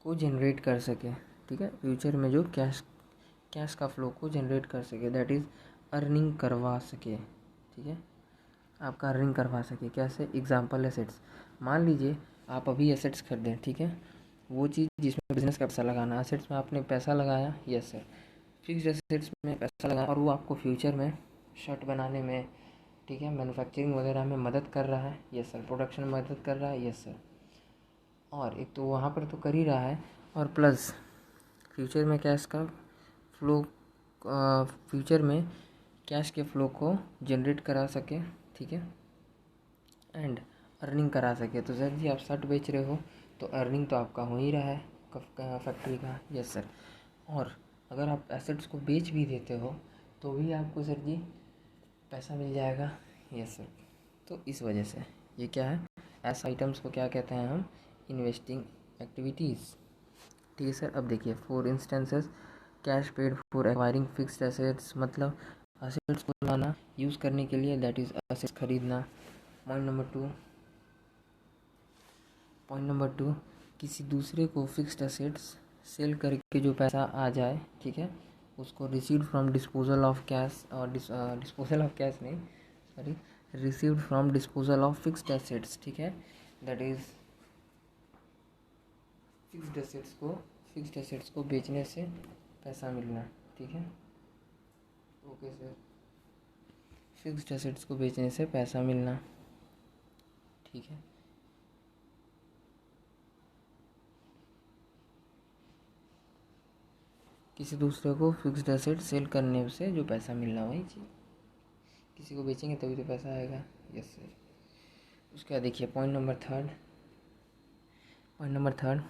को जनरेट कर सके, ठीक है। फ्यूचर में जो कैश का फ्लो को जनरेट कर सके, दैट इज़ अर्निंग करवा सके, ठीक है, आपका अर्निंग करवा सके। कैसे? एग्जांपल एसेट्स, मान लीजिए आप अभी एसेट्स खरीदें, ठीक है, वो चीज़ जिसमें बिजनेस का पैसा लगाना, एसेट्स में आपने पैसा लगाया, यस सर, फिक्स्ड एसेट्स में पैसा लगाया और वो आपको फ्यूचर में शर्ट बनाने में, ठीक है, मैन्युफैक्चरिंग वगैरह में मदद कर रहा है, यस सर, प्रोडक्शन में मदद कर रहा है, यस सर। और एक तो वहाँ पर तो कर ही रहा है, और प्लस फ्यूचर में कैश का फ्लो, फ्यूचर में कैश के फ्लो को जनरेट करा सके, ठीक है, एंड अर्निंग करा सके। तो सर जी आप शर्ट बेच रहे हो तो अर्निंग तो आपका हो ही रहा है फैक्ट्री का, यस सर। और अगर आप एसेट्स को बेच भी देते हो तो भी आपको सर जी पैसा मिल जाएगा, यस सर। तो इस वजह से ये क्या है, ऐसे आइटम्स को क्या कहते हैं हम? इन्वेस्टिंग एक्टिविटीज़, ठीक है सर। अब देखिए, for instances cash paid for acquiring fixed assets, मतलब एसेट्स को लाना यूज़ करने के लिए, दैट इज़ एसेट्स खरीदना। पॉइंट नंबर टू, किसी दूसरे को फिक्स्ड एसेट्स सेल करके जो पैसा आ जाए, ठीक है, उसको received from disposal of cash, और डिस्पोजल ऑफ कैश नहीं, sorry, received from disposal of fixed assets, ठीक है, दैट इज़ फिक्स्ड एसेट्स को बेचने से पैसा मिलना, ठीक है। ओके सर, फिक्स्ड एसेट्स को बेचने से पैसा मिलना, ठीक है। किसी दूसरे को फिक्स्ड एसेट सेल करने से जो पैसा मिलना, वही चीज़, किसी को बेचेंगे तभी तो पैसा आएगा, यस सर। उसके बाद देखिए point number third,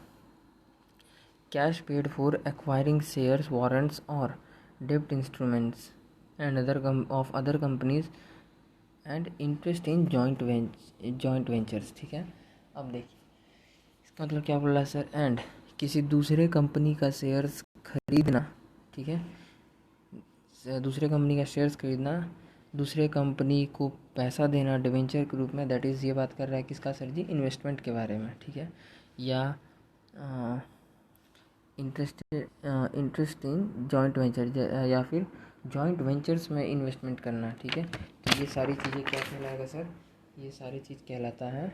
cash paid for acquiring shares, warrants और डेब्ट instruments and other companies and interest in joint ventures, ठीक है। अब देखिए इसका मतलब क्या बोल रहा है सर? एंड किसी दूसरे कंपनी का शेयर्स खरीदना, ठीक है, दूसरे कंपनी का शेयर्स खरीदना, दूसरे कंपनी को पैसा देना डिवेंचर के रूप में, दैट इज़, ये बात कर रहा है किसका सर जी? इन्वेस्टमेंट के बारे में, ठीक है। या इंटरेस्ट इन जॉइंट वेंचर, या फिर जॉइंट वेंचर्स में इन्वेस्टमेंट करना, ठीक है। तो ये सारी चीज़ें क्या कहलाएगा सर? ये सारी चीज़ कहलाता है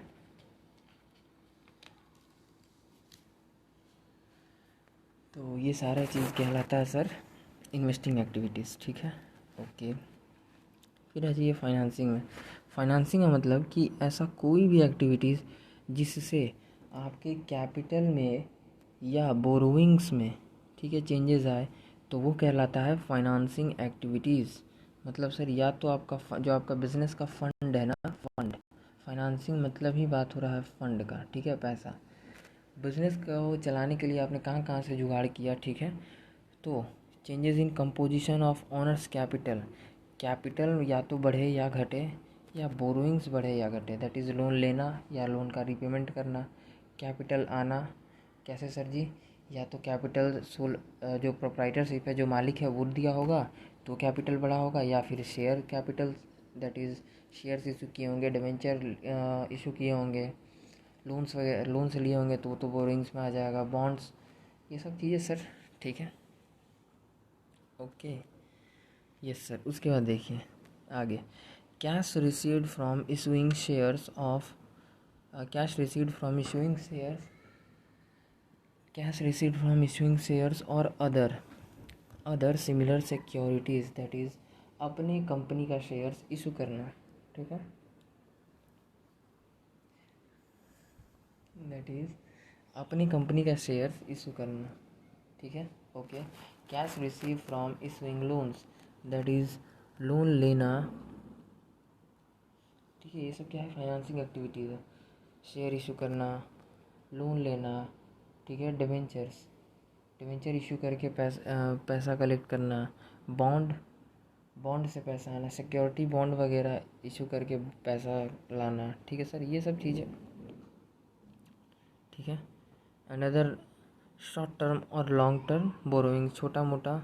तो ये सारा चीज़ कहलाता है सर इन्वेस्टिंग एक्टिविटीज़, ठीक है। ओके, फिर आ जाइए फाइनेंसिंग में। फाइनेंसिंग का मतलब कि ऐसा कोई भी एक्टिविटीज़ जिससे आपके कैपिटल में या बोरोइंग्स में, ठीक है, चेंजेस आए, तो वो कहलाता है फाइनेंसिंग एक्टिविटीज़। मतलब सर या तो आपका जो आपका बिजनेस का फंड है ना, फंड, फाइनेंसिंग मतलब ही बात हो रहा है फंड का, ठीक है, पैसा। बिजनेस को चलाने के लिए आपने कहाँ कहाँ से जुगाड़ किया, ठीक है। तो changes in composition of owners capital, capital या तो बढ़े या घटे, या बोरोइंग्स बढ़े या घटे, दैट इज़ लोन लेना या लोन का रीपेमेंट करना। कैपिटल आना कैसे सर जी, या तो कैपिटल जो प्रोप्राइटरशिप है, जो मालिक है, वो दिया होगा तो कैपिटल बढ़ा होगा, या फिर share capital, that is shares issue किए होंगे, डिवेंचर इशू किए होंगे, लोन्स वगैरह लोन से लिए होंगे तो वो तो बोरिंग्स में आ जाएगा, बॉन्ड्स, ये सब चीज़ें सर, ठीक है। Okay, yes sir. उसके बाद देखिए आगे, cash received from issuing shares of cash received from issuing shares, cash received from issuing shares और other similar securities, that is अपनी कंपनी का शेयर्स इशू करना, ठीक है, दैट इज़ अपनी कंपनी का शेयर्स इशू करना, ठीक है। Okay, cash receive from issuing loans, that is loan लेना, ठीक है। ये सब क्या है, फाइनेंसिंग एक्टिविटीज़ है। शेयर इशू करना, लोन लेना, ठीक है, डिवेंचर इशू करके पैसा कलेक्ट करना, बॉन्ड बॉन्ड से पैसा आना, सिक्योरिटी बॉन्ड वगैरह इशू करके पैसा लाना, ठीक है सर, ये सब चीज़ें, ठीक है। अनदर शॉर्ट टर्म और लॉन्ग टर्म बोरोइंग, छोटा मोटा,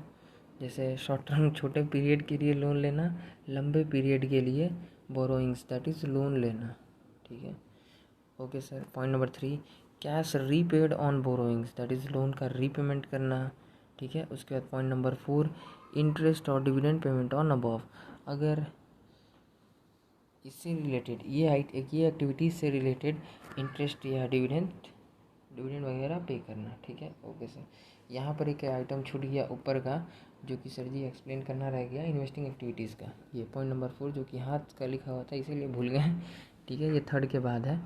जैसे शॉर्ट टर्म छोटे पीरियड के लिए लोन लेना, लंबे पीरियड के लिए बोरोइंग्स, दैट इज़ लोन लेना, ठीक है। Okay sir. Point number 3, cash repaid on borrowings, that is loan का रीपेमेंट करना, ठीक है। उसके बाद पॉइंट नंबर 4, इंटरेस्ट और डिविडेंड पेमेंट ऑन अबव, अगर इससे रिलेटेड ये एक्टिविटीज़ से रिलेटेड इंटरेस्ट या डिविडेंड वगैरह पे करना, ठीक है। Okay sir. यहाँ पर एक आइटम छूट गया ऊपर का, जो कि सर जी एक्सप्लेन करना रह गया, इन्वेस्टिंग एक्टिविटीज़ का, ये पॉइंट नंबर 4 जो कि हाथ का लिखा हुआ था इसीलिए भूल गए, ठीक है, ये थर्ड के बाद है।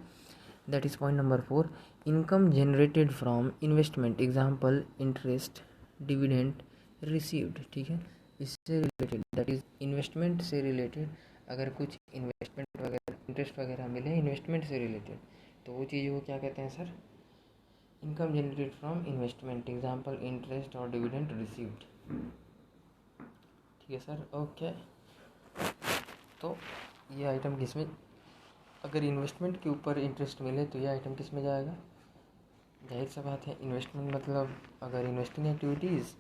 That is point number 4, income generated from investment, example interest, dividend received, ठीक है, इससे रिलेटेड, दैट इज़ इन्वेस्टमेंट से रिलेटेड अगर कुछ इन्वेस्टमेंट वगैरह इंटरेस्ट वगैरह मिले इन्वेस्टमेंट से रिलेटेड, तो वो चीज़ को क्या कहते हैं sir, income generated from investment, example interest और डिविडेंड रिसीव्ड, ठीक है सर। ओके, तो ये आइटम किस में, अगर इन्वेस्टमेंट के ऊपर इंटरेस्ट मिले तो ये आइटम किस में जाएगा, जाहिर सा बात है इन्वेस्टमेंट, मतलब अगर इन्वेस्टिंग एक्टिविटीज़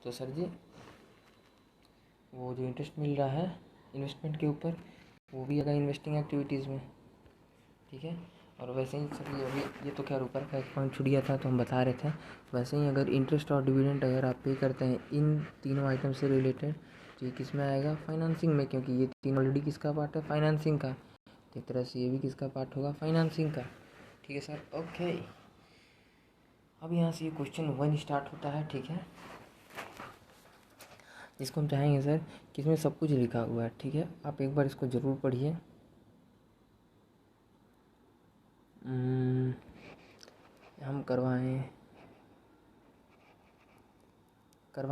तो सर जी वो जो इंटरेस्ट मिल रहा है इन्वेस्टमेंट के ऊपर वो भी आएगा इन्वेस्टिंग एक्टिविटीज़ में, ठीक है। और वैसे ही सर अभी ये तो खैर ऊपर का एक पॉइंट छूट गया था तो हम बता रहे थे, वैसे ही अगर इंटरेस्ट और डिविडेंड अगर आप पे करते हैं इन तीनों आइटम से रिलेटेड, तो ये किस में आएगा, फाइनेंसिंग में, क्योंकि ये तीन ऑलरेडी किसका पार्ट है, फाइनेंसिंग का, तो एक तरह से ये भी किसका पार्ट होगा, फाइनेंसिंग का, ठीक है सर। ओके, अब यहाँ से ये क्वेश्चन 1 स्टार्ट होता है, ठीक है, जिसको हम चाहेंगे सर कि इसमें सब कुछ लिखा हुआ है, ठीक है, आप एक बार इसको ज़रूर पढ़िए। हम करवा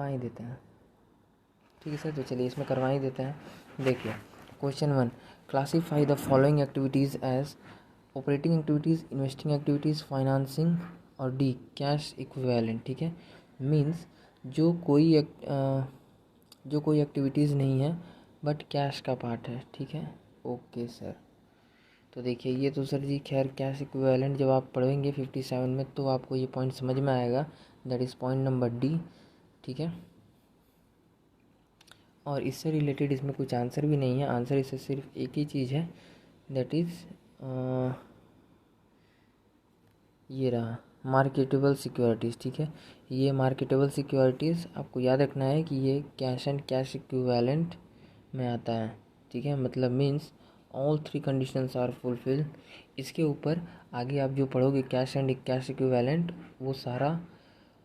ही देते हैं, ठीक है सर, तो चलिए इसमें करवा ही देते हैं। देखिए question 1, classify the following activities as operating activities, investing activities, financing, और डी कैश इक्विवेलेंट, ठीक है। मीन्स जो कोई एक्टिविटीज़ नहीं है बट कैश का पार्ट है, ठीक है। ओके सर, तो देखिए ये तो सर जी खैर कैश इक्विवेलेंट जब आप पढ़ेंगे 57 में तो आपको ये पॉइंट समझ में आएगा, that is point number D, ठीक है। और इससे रिलेटेड इसमें कुछ आंसर भी नहीं है, आंसर इससे सिर्फ एक ही चीज़ है, दैट इज़ ये रहा मार्केटेबल सिक्योरिटीज़, ठीक है। ये मार्केटेबल सिक्योरिटीज़ आपको याद रखना है कि ये कैश एंड कैश इक्विवेलेंट में आता है, ठीक है, मतलब means all 3 conditions are fulfil. इसके ऊपर आगे आप जो पढ़ोगे कैश एंड कैश इक्विवेलेंट वो सारा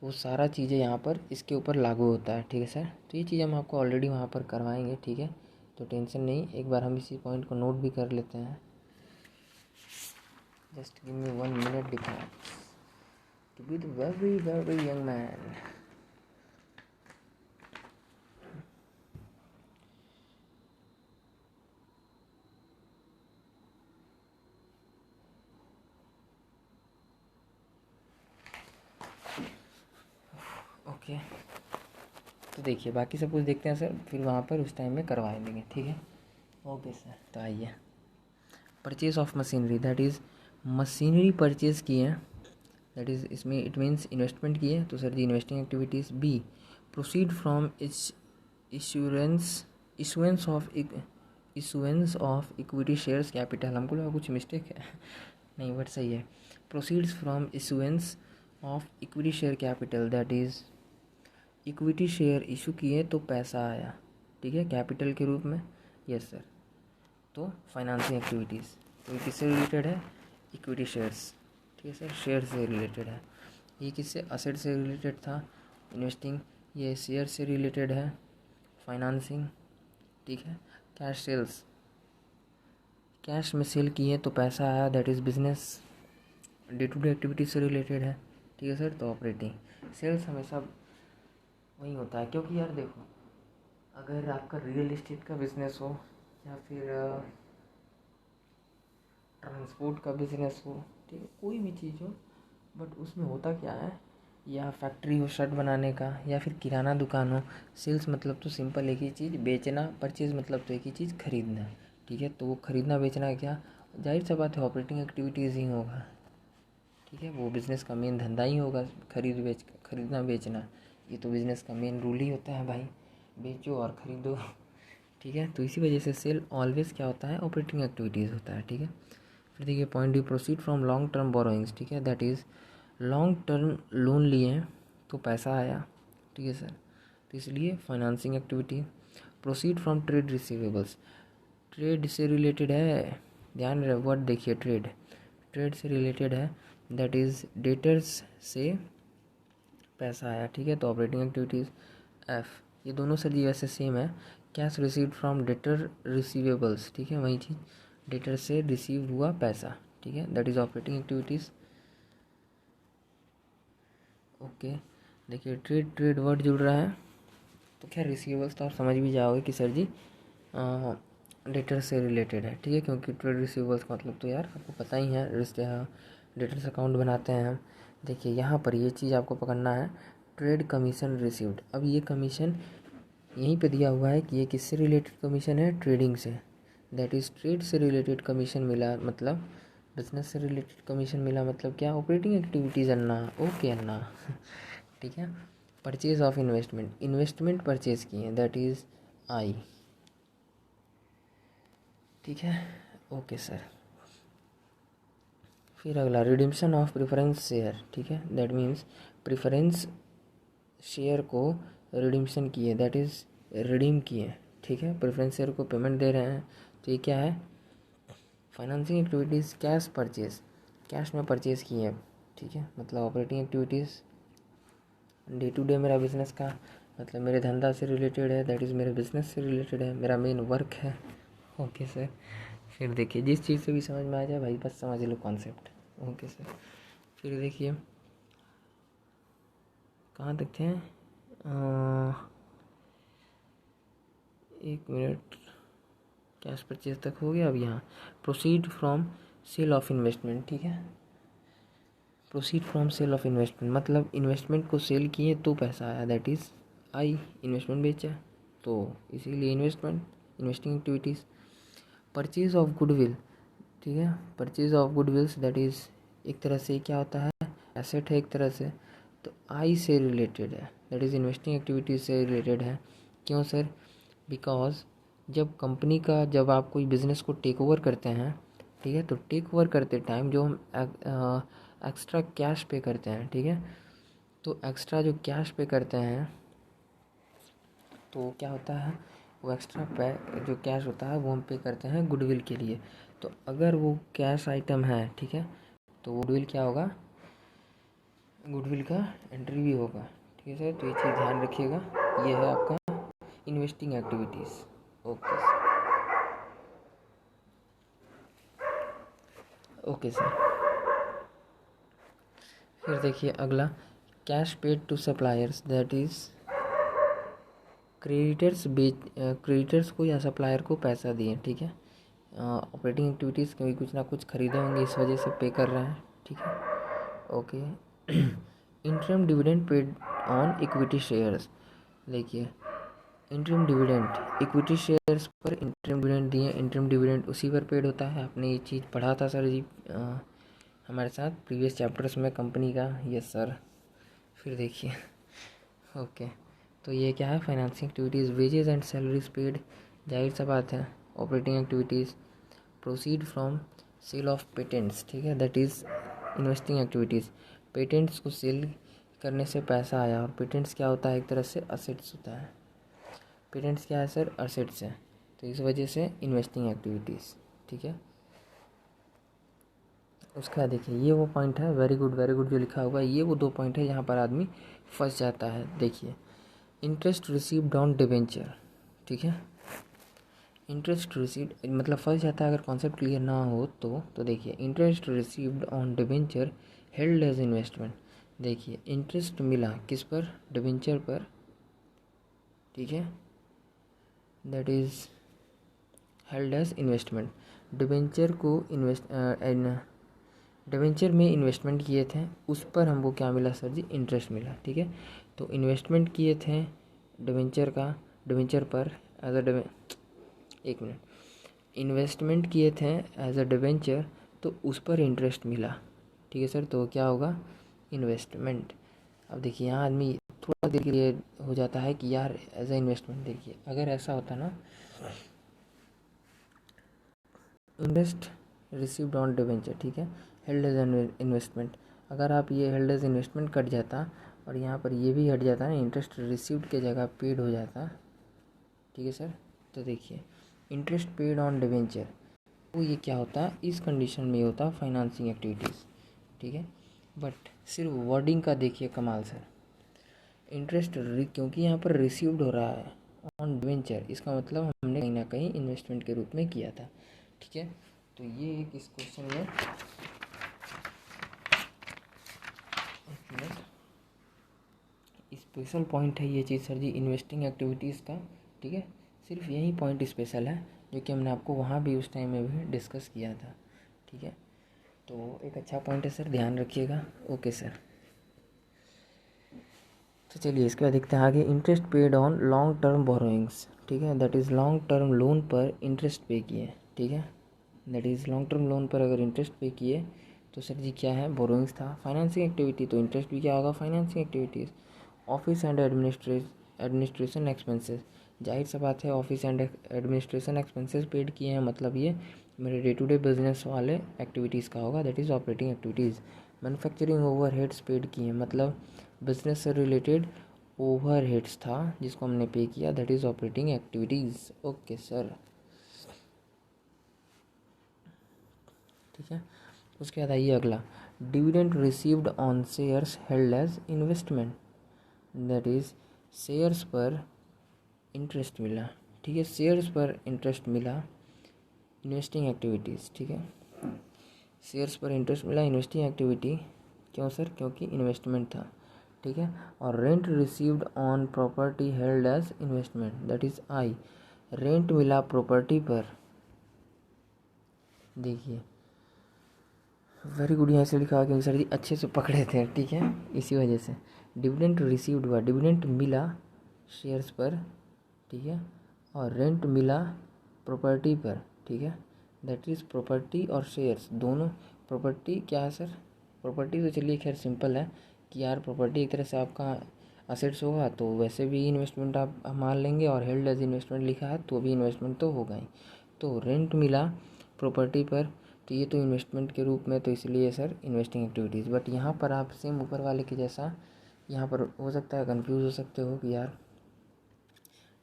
वो सारा चीज़ें यहाँ पर इसके ऊपर लागू होता है, ठीक है सर। तो ये चीज़ हम आपको ऑलरेडी वहाँ पर करवाएंगे, ठीक है, तो टेंशन नहीं। एक बार हम इसी पॉइंट को नोट भी कर लेते हैं। Just give me 1 minute difference to be the very very young man. Okay, तो देखिए बाकी सब कुछ देखते हैं सर, फिर वहाँ पर उस टाइम में करवा देंगे, ठीक है। ओके सर, तो आइए। Purchase of machinery, that is machinery purchase की है, दैट इज़ इसमें इट मीन्स इन्वेस्टमेंट की है, तो sir ji investing activities. B, proceed from issuance of equity shares capital. हमको लगा कुछ मिस्टेक है नहीं, बट सही है। Proceeds from issuance of equity share capital, that is equity share issue किए तो पैसा आया, ठीक है, कैपिटल के रूप में। Yes sir. तो फाइनेंसिंग एक्टिविटीज़, तो ये किससे रिलेटेड है? इक्विटी शेयर्स, ठीक है सर, शेयर से रिलेटेड है। ये किससे? असेट से रिलेटेड था, इन्वेस्टिंग। ये शेयर से रिलेटेड है, फाइनेंसिंग, ठीक है। कैश सेल्स, कैश में सेल किए तो पैसा आया, that is business. Day to day activities से रिलेटेड है, ठीक है सर। तो ऑपरेटिंग सेल्स हमेशा वही होता है, क्योंकि यार देखो, अगर आपका रियल इस्टेट का बिजनेस हो या फिर ट्रांसपोर्ट का बिजनेस हो, ठीक है, कोई भी चीज़ हो, बट उसमें होता क्या है, या फैक्ट्री हो शर्ट बनाने का, या फिर किराना दुकान हो, सेल्स मतलब तो सिंपल एक ही चीज़ बेचना, परचेज मतलब तो एक ही चीज़ खरीदना, ठीक है। तो वो खरीदना बेचना है क्या, जाहिर सा बात है ऑपरेटिंग एक्टिविटीज़ ही होगा, ठीक है। वो बिज़नेस का मेन धंधा ही होगा खरीदना बेचना। ये तो बिज़नेस का मेन रूल ही होता है भाई, बेचो और ख़रीदो, ठीक है। तो इसी वजह से सेल ऑलवेज क्या होता है, ऑपरेटिंग एक्टिविटीज़ होता है, ठीक है। फिर देखिए point D, proceed from long term borrowings, ठीक है, that is long term loan लिए तो पैसा आया, ठीक है सर, तो इसलिए financing activity. Proceed from trade receivables, trade से रिलेटेड है, ध्यान रहे वर्ड देखिए, ट्रेड से रिलेटेड है, दैट इज़ डेटर्स से पैसा आया, ठीक है, तो ऑपरेटिंग एक्टिविटीज़। एफ, ये दोनों सर जी वैसे सेम है, cash received from debtor receivables, ठीक है, वही चीज़, डेटर से रिसीव हुआ पैसा, ठीक है, that is operating activities. Okay, देखिए ट्रेड वर्ड जुड़ रहा है, तो खैर रिसीवेबल्स तो आप समझ भी जाओगे कि सर जी डेटर से रिलेटेड है, ठीक है, क्योंकि ट्रेड रिसीवेबल्स का मतलब तो यार आपको पता ही है, रिश्ते डेटर्स अकाउंट बनाते हैं हम। देखिए यहाँ पर ये चीज़ आपको पकड़ना है, ट्रेड कमीशन रिसीव्ड। अब ये कमीशन यहीं पे दिया हुआ है कि ये किससे रिलेटेड कमीशन है, ट्रेडिंग से, दैट इज़ ट्रेड से रिलेटेड कमीशन मिला मतलब बिजनेस से रिलेटेड कमीशन मिला मतलब क्या, ऑपरेटिंग एक्टिविटीज़ अन्ना, ओके अन्ना ठीक है। परचेज ऑफ इन्वेस्टमेंट परचेज किए, दैट इज़ आई, ठीक है, ओके सर। फिर अगला रिडीम्शन ऑफ प्रेफरेंस शेयर, ठीक है, दैट मीन्स प्रेफरेंस शेयर को रिडीम्शन किए, दैट इज़ रिडीम किए, ठीक है, प्रेफरेंस शेयर को पेमेंट दे रहे हैं, तो ये क्या है, financing activities. Cash purchase, cash में परचेज़ किए हैं, ठीक है, मतलब operating activities. Day to day मेरा बिज़नेस का मतलब मेरे धंधा से रिलेटेड है, दैट इज़ मेरे बिज़नेस से रिलेटेड है, मेरा मेन वर्क है, ओके सर। फिर देखिए जिस चीज़ से भी समझ में आ जाए भाई बस समझ लो कॉन्सेप्ट, ओके सर। फिर देखिए कहाँ तक थे, 1 मिनट, कैश परचेज तक हो गया। अब यहाँ proceed from sale of investment, ठीक है, proceed from sale of investment मतलब इन्वेस्टमेंट को सेल किए तो पैसा आया, दैट इज़ आई, इन्वेस्टमेंट बेचा तो इसीलिए investing activities. Purchase of goodwill, ठीक है, परचेज ऑफ गुडविल्स दैट इज़ एक तरह से क्या होता है, एसेट है एक तरह से, तो आई से रिलेटेड है, दैट इज़ इन्वेस्टिंग एक्टिविटीज़ से रिलेटेड है। क्यों सर, बिकॉज जब आप कोई बिज़नेस को टेक ओवर करते हैं, ठीक है, तो टेक ओवर करते टाइम जो हम एक्स्ट्रा कैश पे करते हैं, ठीक है, तो एक्स्ट्रा जो कैश पे करते हैं तो क्या होता है, वो एक्स्ट्रा पे जो कैश होता है वो हम पे करते हैं गुडविल के लिए। तो अगर वो कैश आइटम है, ठीक है, तो गुडविल क्या होगा, गुडविल का एंट्री भी होगा, ठीक है सर। तो ये चीज़ ध्यान रखिएगा। ये है आपका investing activities. Okay okay sir. फिर देखिए अगला, cash paid to suppliers, that is creditors को या सप्लायर को पैसा दिए, ठीक है। ऑपरेटिंग एक्टिविटीज़ क्योंकि कुछ ना कुछ खरीदे होंगे, इस वजह से पे कर रहे हैं, ठीक है। Okay. Interim dividend paid on equity shares. देखिए इंटरम डिविडेंड इक्विटी शेयर्स पर इंटरम डिविडेंड दिए, इंटरम डिविडेंड उसी पर पेड होता है। आपने ये चीज़ पढ़ा था सर जी हमारे साथ प्रीवियस चैप्टर्स में कंपनी का। Yes sir. फिर देखिए ओके, तो ये क्या है, financing activities, wages and salaries paid, जाहिर सा बात है। Operating activities, proceed from sale of patents, ठीक है, that is investing activities. Patents को सेल करने से पैसा आया, और पेटेंट्स क्या होता है, एक तरह से असेट्स होता है। पेटेंट्स क्या है सर, असेट्स है, तो इस वजह से इन्वेस्टिंग एक्टिविटीज़, ठीक है। उसका देखिए ये वो पॉइंट है, वेरी गुड जो लिखा हुआ है, ये वो 2 पॉइंट है जहाँ पर आदमी फंस जाता है। देखिए इंटरेस्ट रिसीव्ड ऑन डिबेंचर, ठीक है। इंटरेस्ट रिसीव्ड मतलब फंस जाता है अगर कॉन्सेप्ट क्लियर ना हो तो देखिए interest received on debenture held as investment. देखिए इंटरेस्ट मिला किस पर, डिबेंचर पर, ठीक है, that is held as investment. Debenture को डिबेंचर में इन्वेस्टमेंट किए थे, उस पर हमको क्या मिला सर जी, इंटरेस्ट मिला, ठीक है। तो इन्वेस्टमेंट किए थे डिबेंचर पर एज अ एक मिनट, इन्वेस्टमेंट किए थे एज अ डिबेंचर, तो उस पर इंटरेस्ट मिला, ठीक है सर। तो क्या होगा, इन्वेस्टमेंट। अब देखिए यहाँ आदमी थोड़ा देर के लिए हो जाता है कि यार एज अ इन्वेस्टमेंट। देखिए अगर ऐसा होता ना, इंटरेस्ट रिसीव्ड ऑन डिबेंचर, ठीक है, हेल्ड एज इन्वेस्टमेंट, अगर आप ये हेल्ड एज इन्वेस्टमेंट कट जाता और यहाँ पर ये भी हट जाता ना, इंटरेस्ट रिसीव्ड के जगह पेड हो जाता, ठीक है सर। तो देखिए इंटरेस्ट पेड ऑन डिबेंचर, तो ये क्या होता, इस कंडीशन में होता फाइनेंसिंग एक्टिविटीज़, ठीक है। बट सिर्फ वर्डिंग का देखिए कमाल सर, इंटरेस्ट क्योंकि यहाँ पर रिसीव्ड हो रहा है ऑन डिबेंचर, इसका मतलब हमने कहीं ना कहीं इन्वेस्टमेंट के रूप में किया था, ठीक है। तो ये एक इस क्वेश्चन में स्पेशल पॉइंट है ये चीज़ सर जी, इन्वेस्टिंग एक्टिविटीज़ का, ठीक है। सिर्फ यही पॉइंट स्पेशल है जो कि हमने आपको वहाँ भी उस टाइम में भी डिस्कस किया था, ठीक है। तो एक अच्छा पॉइंट है सर, ध्यान रखिएगा। Okay sir. तो चलिए इसके बाद देखते हैं आगे, interest paid on long term borrowings, ठीक है, that is long term loan पर इंटरेस्ट पे किए, ठीक है, that is long term loan पर अगर इंटरेस्ट पे किए तो सर जी क्या है, बोरोइंग्स था। फाइनेंसिंग एक्टिविटी, तो इंटरेस्ट भी क्या होगा, financing activities. Office and administration expenses, जाहिर सा बात है, office and administration expenses paid किए हैं, मतलब ये मेरे डे टू डे बिजनेस वाले एक्टिविटीज़ का होगा, that is operating activities. Manufacturing overheads paid किए हैं, मतलब बिजनेस से रिलेटेड ओवरहेड्स था जिसको हमने पे किया, that is operating activities. Okay sir, ठीक है। उसके बाद आइए अगला, dividend received on shares held as investment, that is shares पर इंटरेस्ट मिला, ठीक है, शेयर्स पर इंटरेस्ट मिला, इन्वेस्टिंग एक्टिविटीज़, ठीक है। शेयर्स पर इंटरेस्ट मिला, इन्वेस्टिंग एक्टिविटी, क्यों सर, क्योंकि इन्वेस्टमेंट था, ठीक है। और rent received on property held as investment, that is I, rent मिला प्रॉपर्टी पर। देखिए वेरी गुड, यहाँ से लिखा हुआ क्योंकि सर जी अच्छे से पकड़े थे, ठीक है, इसी वजह से। डिविडेंड रिसीव्ड हुआ, डिविडेंड मिला शेयर्स पर, ठीक है, और रेंट मिला प्रॉपर्टी पर, ठीक है, दैट इज़ प्रॉपर्टी और शेयर्स दोनों। प्रॉपर्टी क्या है सर, प्रॉपर्टी तो चलिए खैर सिंपल है कि यार प्रॉपर्टी एक तरह से आपका असेट्स होगा, तो वैसे भी इन्वेस्टमेंट आप मान लेंगे, और हेल्ड एज इन्वेस्टमेंट लिखा है तो भी इन्वेस्टमेंट तो होगा ही। तो रेंट मिला प्रॉपर्टी पर, तो ये तो इन्वेस्टमेंट के रूप में, तो इसलिए सर इन्वेस्टिंग एक्टिविटीज़। बट यहाँ पर आप सेम ऊपर वाले के जैसा यहाँ पर हो सकता है कंफ्यूज हो सकते हो कि यार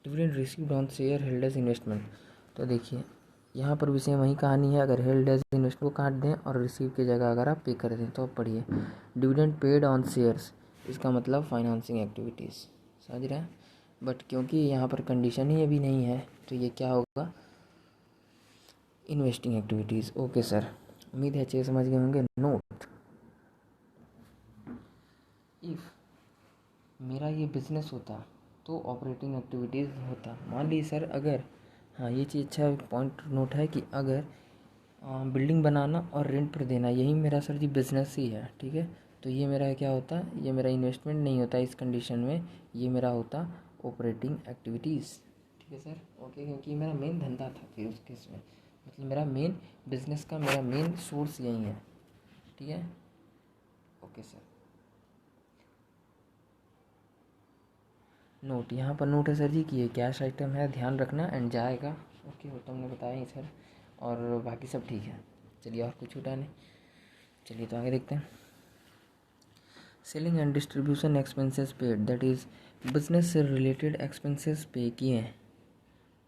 dividend received on share held as investment, तो देखिए यहाँ पर भी सेम वही कहानी है, अगर हेल्ड एज इन्वेस्ट को काट दें और रिसीव की जगह अगर आप पे कर दें तो अब पढ़िए। डिविडेंड पेड ऑन शेयर्स, इसका मतलब फाइनेंसिंग एक्टिविटीज़, समझ रहे हैं। बट क्योंकि यहाँ पर कंडीशन ही अभी नहीं है तो ये क्या होगा, इन्वेस्टिंग एक्टिविटीज़। ओके सर, उम्मीद है अच्छे समझ गए होंगे। नोट, इफ़ मेरा ये बिज़नेस होता तो ऑपरेटिंग एक्टिविटीज़ होता। मान लीजिए सर अगर, हाँ ये चीज़ अच्छा पॉइंट नोट है कि अगर बिल्डिंग बनाना और रेंट पर देना यही मेरा सर जी बिज़नेस ही है, ठीक है, तो ये मेरा क्या होता, ये मेरा इन्वेस्टमेंट नहीं होता इस कंडीशन में, ये मेरा होता ऑपरेटिंग एक्टिविटीज़, ठीक है सर। ओके, क्योंकि मेरा मेन धंधा था फिर उस केस में, मतलब मेरा मेन बिज़नेस का मेरा मेन सोर्स यही है, ठीक है। ओके सर, नोट, यहाँ पर नोट है सर जी कि ये कैश आइटम है, ध्यान रखना, एंड जाएगा। ओके, वो तो हमने बताया ही सर, और बाकी सब ठीक है। चलिए और कुछ छूटा नहीं, चलिए तो आगे देखते हैं। Selling and distribution expenses paid, that is business से रिलेटेड एक्सपेंसेस पे किए हैं,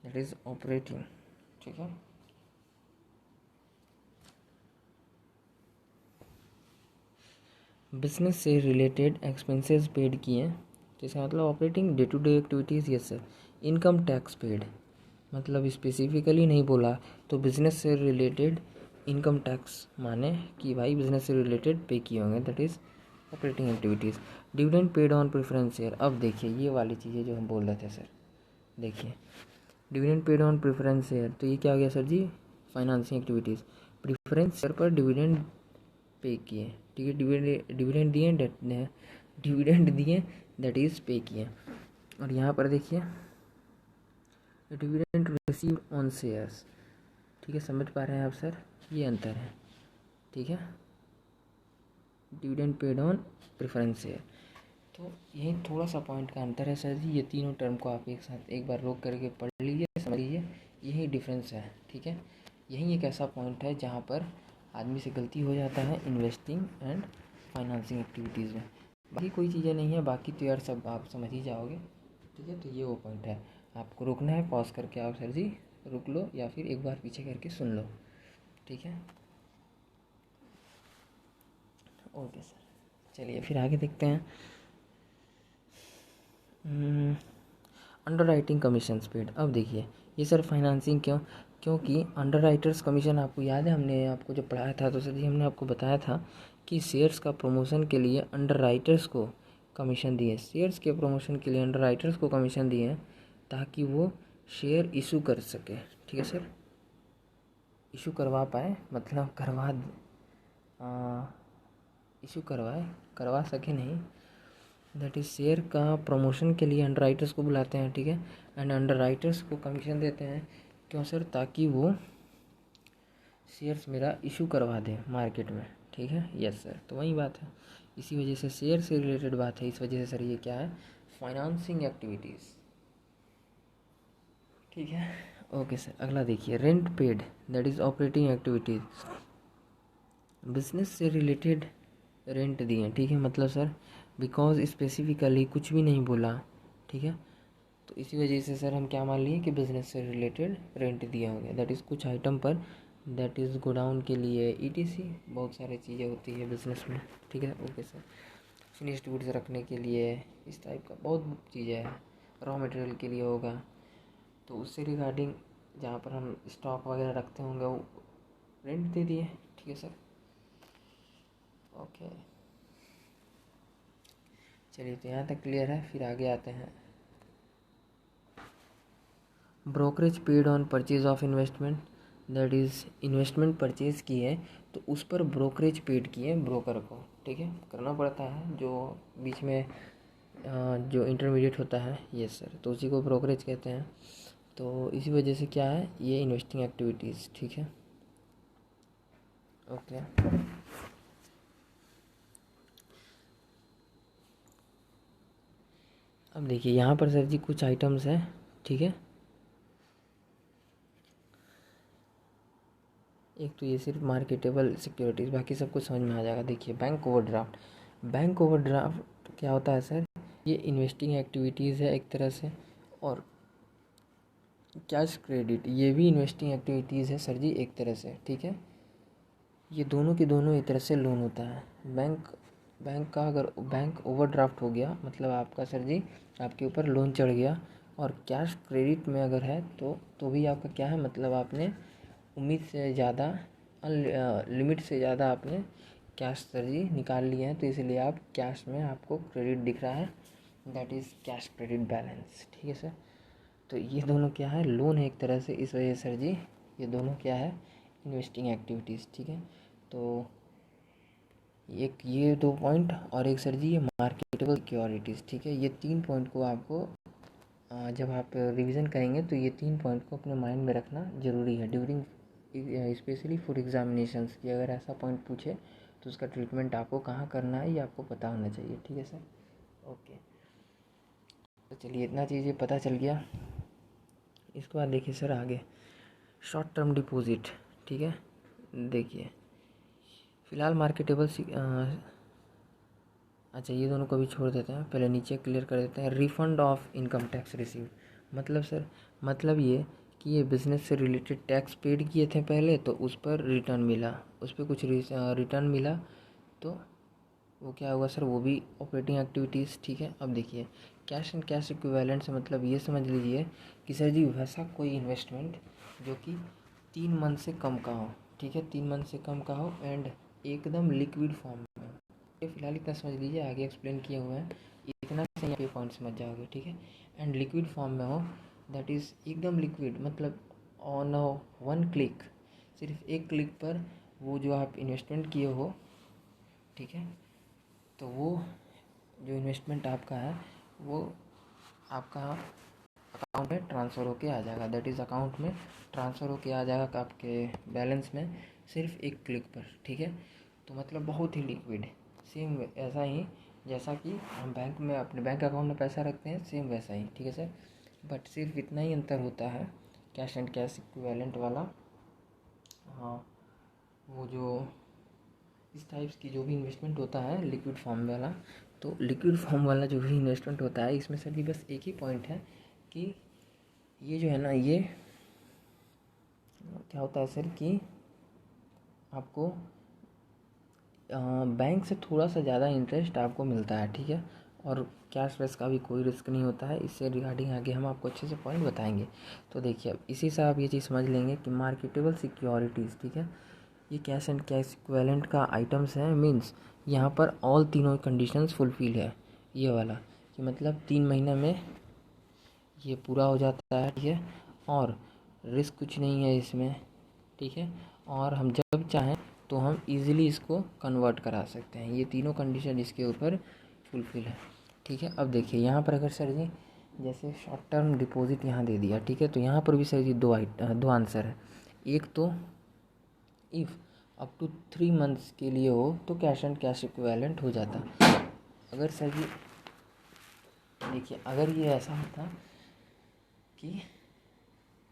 दैट इज़ ऑपरेटिंग, ठीक है। बिजनेस से रिलेटेड एक्सपेंसेस पेड किए हैं तो इसका मतलब operating day to day activities, yes sir. Income tax paid, मतलब स्पेसिफिकली नहीं बोला तो बिज़नेस से रिलेटेड इनकम टैक्स माने कि भाई बिज़नेस से रिलेटेड पे किए होंगे, that is operating activities. Dividend paid on preference share, अब देखिए ये वाली चीज़ें जो हम बोल रहे थे सर, देखिए dividend paid on preference share, तो ये क्या हो गया सर जी, फाइनेंसिंग एक्टिविटीज़। प्रेफरेंस शेयर पर डिविडेंड पे किए, ठीक है, डिविडेंड दिए, डिविडेंड दिए, दैट इज़ पे किए। और यहाँ पर देखिए डिविडेंड रिसीव ऑन शेयर्स, ठीक है, समझ पा रहे हैं आप सर, ये अंतर है, ठीक है। Dividend paid on preference share, तो यही थोड़ा सा पॉइंट का अंतर है सर जी। ये तीनों टर्म को आप एक साथ एक बार रोक करके पढ़ लीजिए, समझ लीजिए, यही डिफरेंस है, ठीक है। यही एक ऐसा पॉइंट है जहाँ पर आदमी से गलती हो जाता है इन्वेस्टिंग एंड फाइनेंसिंग एक्टिविटीज़ में। बाकी कोई चीज़ें नहीं है, बाकी तो यार सब आप समझ ही जाओगे, ठीक है। तो ये वो पॉइंट है, आपको रुकना है, पॉज करके आप सर जी रुक लो या फिर एक बार पीछे करके सुन लो, ठीक है। ओके सर, चलिए फिर आगे देखते हैं। अंडर राइटिंग कमीशन पेड, अब देखिए ये सर फाइनेंसिंग क्यों, क्योंकि अंडर राइटर्स कमीशन आपको याद है, हमने आपको जब पढ़ाया था तो सर जी हमने आपको बताया था कि शेयर्स का प्रमोशन के लिए अंडर राइटर्स को कमीशन दिए, शेयर्स के प्रमोशन के लिए अंडर राइटर्स को कमीशन दिए हैं ताकि वो शेयर इशू कर सके, ठीक है सर, इशू करवा पाए, मतलब इशू करवा सके नहीं, दैट इज़ शेयर का प्रमोशन के लिए अंडर राइटर्स को बुलाते हैं, ठीक है, एंड अंडर राइटर्स को कमीशन देते हैं, क्यों सर, ताकि वो शेयर्स मेरा इशू करवा दें मार्केट में, ठीक है, यस सर। तो वही बात है, इसी वजह से शेयर से रिलेटेड बात है, इस वजह से सर ये क्या है, फाइनेंसिंग एक्टिविटीज़, ठीक है। ओके सर, अगला देखिए rent paid, that is operating activities, business से रिलेटेड रेंट दिए, ठीक है, मतलब सर बिकॉज स्पेसिफिकली कुछ भी नहीं बोला, ठीक है, तो इसी वजह से सर हम क्या मान लिए कि बिज़नेस से रिलेटेड रेंट दिए होंगे, दैट इज़ कुछ आइटम पर, दैट इज़ गोडाउन के लिए ईटीसी, बहुत सारी चीज़ें होती है बिज़नेस में, ठीक है। ओके सर, फिनिश्ड गुड्स रखने के लिए इस टाइप का बहुत चीज़ें हैं, रॉ मटेरियल के लिए होगा, तो उससे रिगार्डिंग जहाँ पर हम स्टॉक वगैरह रखते होंगे वो रेंट दे दिए, ठीक है सर। ओके, चलिए तो यहाँ तक क्लियर है, फिर आगे आते हैं। Brokerage paid on purchase of investment, that is investment purchase की है तो उस पर ब्रोकरेज पेड किए ब्रोकर को, ठीक है, करना पड़ता है, जो बीच में जो इंटरमीडिएट होता है, यस सर, तो उसी को ब्रोकरेज कहते हैं। तो इसी वजह से क्या है, ये इन्वेस्टिंग एक्टिविटीज़, ठीक है। ओके, अब देखिए यहाँ पर सर जी कुछ आइटम्स हैं, ठीक है, एक तो ये सिर्फ मार्केटेबल सिक्योरिटीज़, बाकी सब कुछ समझ में आ जाएगा। देखिए बैंक ओवरड्राफ्ट, बैंक ओवरड्राफ्ट क्या होता है सर, ये इन्वेस्टिंग एक्टिविटीज़ है एक तरह से, और कैश क्रेडिट ये भी इन्वेस्टिंग एक्टिविटीज़ है सर जी एक तरह से, ठीक है। ये दोनों के दोनों एक तरह से लोन होता है। बैंक का अगर बैंक ओवरड्राफ्ट हो गया मतलब आपका सर जी आपके ऊपर लोन चढ़ गया, और कैश क्रेडिट में अगर है तो भी आपका क्या है मतलब आपने उम्मीद से ज़्यादा लिमिट से ज़्यादा आपने कैश सर जी निकाल लिए हैं, तो इसलिए आप कैश में आपको क्रेडिट दिख रहा है, that is cash credit balance, ठीक है सर। तो ये दोनों क्या है, लोन है एक तरह से, इस वजह सर जी ये दोनों क्या है, इन्वेस्टिंग एक्टिविटीज़, ठीक है। तो एक ये 2 पॉइंट और एक सर जी ये मार्केटेबल सिक्योरिटीज़, ठीक है। ये 3 पॉइंट को आपको जब आप रिवीजन करेंगे तो ये 3 पॉइंट को अपने माइंड में रखना ज़रूरी है ड्यूरिंग स्पेशली फॉर एग्जामिनेशंस कि अगर ऐसा पॉइंट पूछे तो उसका ट्रीटमेंट आपको कहाँ करना है ये आपको पता होना चाहिए, ठीक है सर। ओके, तो चलिए इतना चीज़ें पता चल गया। इसके बाद देखिए सर आगे शॉर्ट टर्म डिपॉजिट, ठीक है। देखिए फ़िलहाल मार्केटेबल अच्छा ये दोनों को भी छोड़ देते हैं, पहले नीचे क्लियर कर देते हैं। Refund of income tax receive, मतलब सर मतलब ये कि ये बिज़नेस से रिलेटेड टैक्स पेड किए थे पहले, तो उस पर रिटर्न मिला, उस पर कुछ रिटर्न मिला, तो वो क्या होगा सर, वो भी ऑपरेटिंग एक्टिविटीज़, ठीक है। अब देखिए कैश एंड कैश इक्विवेलेंट से मतलब ये समझ लीजिए कि सर जी वैसा कोई इन्वेस्टमेंट जो कि 3 मंथ से कम का हो, ठीक है, 3 मंथ से कम का हो एंड एकदम लिक्विड फॉर्म में हो। ये फिलहाल इतना समझ लीजिए, आगे एक्सप्लेन किए हुए हैं, इतना से यहाँ पे पॉइंट समझ जाओगे, ठीक है। एंड लिक्विड फॉर्म में हो, दैट इज़ एकदम लिक्विड, मतलब ऑन वन क्लिक, सिर्फ एक क्लिक पर वो जो आप इन्वेस्टमेंट किए हो, ठीक है, तो वो जो इन्वेस्टमेंट आपका है वो आपका अकाउंट में ट्रांसफ़र होके आ जाएगा, दैट इज़ अकाउंट में ट्रांसफ़र होके आ जाएगा आपके बैलेंस में सिर्फ एक क्लिक पर, ठीक है। तो मतलब बहुत ही लिक्विड, सेम ऐसा ही जैसा कि हम बैंक में अपने बैंक अकाउंट में पैसा रखते हैं, सेम वैसा ही, ठीक है सर। बट सिर्फ इतना ही अंतर होता है कैश एंड कैश इक्विवेलेंट वाला, हाँ, वो जो इस टाइप्स की जो भी इन्वेस्टमेंट होता है लिक्विड फॉर्म वाला, तो लिक्विड फॉर्म वाला जो भी इन्वेस्टमेंट होता है इसमें सर जी बस एक ही पॉइंट है कि ये जो है ना, ये क्या होता है सर कि आपको बैंक से थोड़ा सा ज़्यादा इंटरेस्ट आपको मिलता है, ठीक है, और कैश वैश का भी कोई रिस्क नहीं होता है। इससे रिगार्डिंग आगे हम आपको अच्छे से पॉइंट बताएंगे। तो देखिए अब इसी से आप ये चीज़ समझ लेंगे कि मार्केटेबल सिक्योरिटीज़, ठीक है, ये कैश एंड कैश इक्विवेलेंट का आइटम्स हैं, मीन्स यहाँ पर ऑल तीनों कंडीशंस फुलफिल है, ये वाला कि मतलब 3 महीने में ये पूरा हो जाता है, ठीक है, और रिस्क कुछ नहीं है इसमें, ठीक है, और हम जब चाहें तो हम इजीली इसको कन्वर्ट करा सकते हैं। ये तीनों कंडीशन इसके ऊपर फुलफिल है, ठीक है। अब देखिए यहाँ पर अगर सर जी जैसे शॉर्ट टर्म डिपॉजिट यहाँ दे दिया, ठीक है, तो यहाँ पर भी सर जी दो आंसर है। एक तो इफ़ अप टू 3 मंथ्स के लिए हो तो कैश एंड कैश इक्विवेलेंट हो जाता। अगर सर जी देखिए अगर ये ऐसा होता कि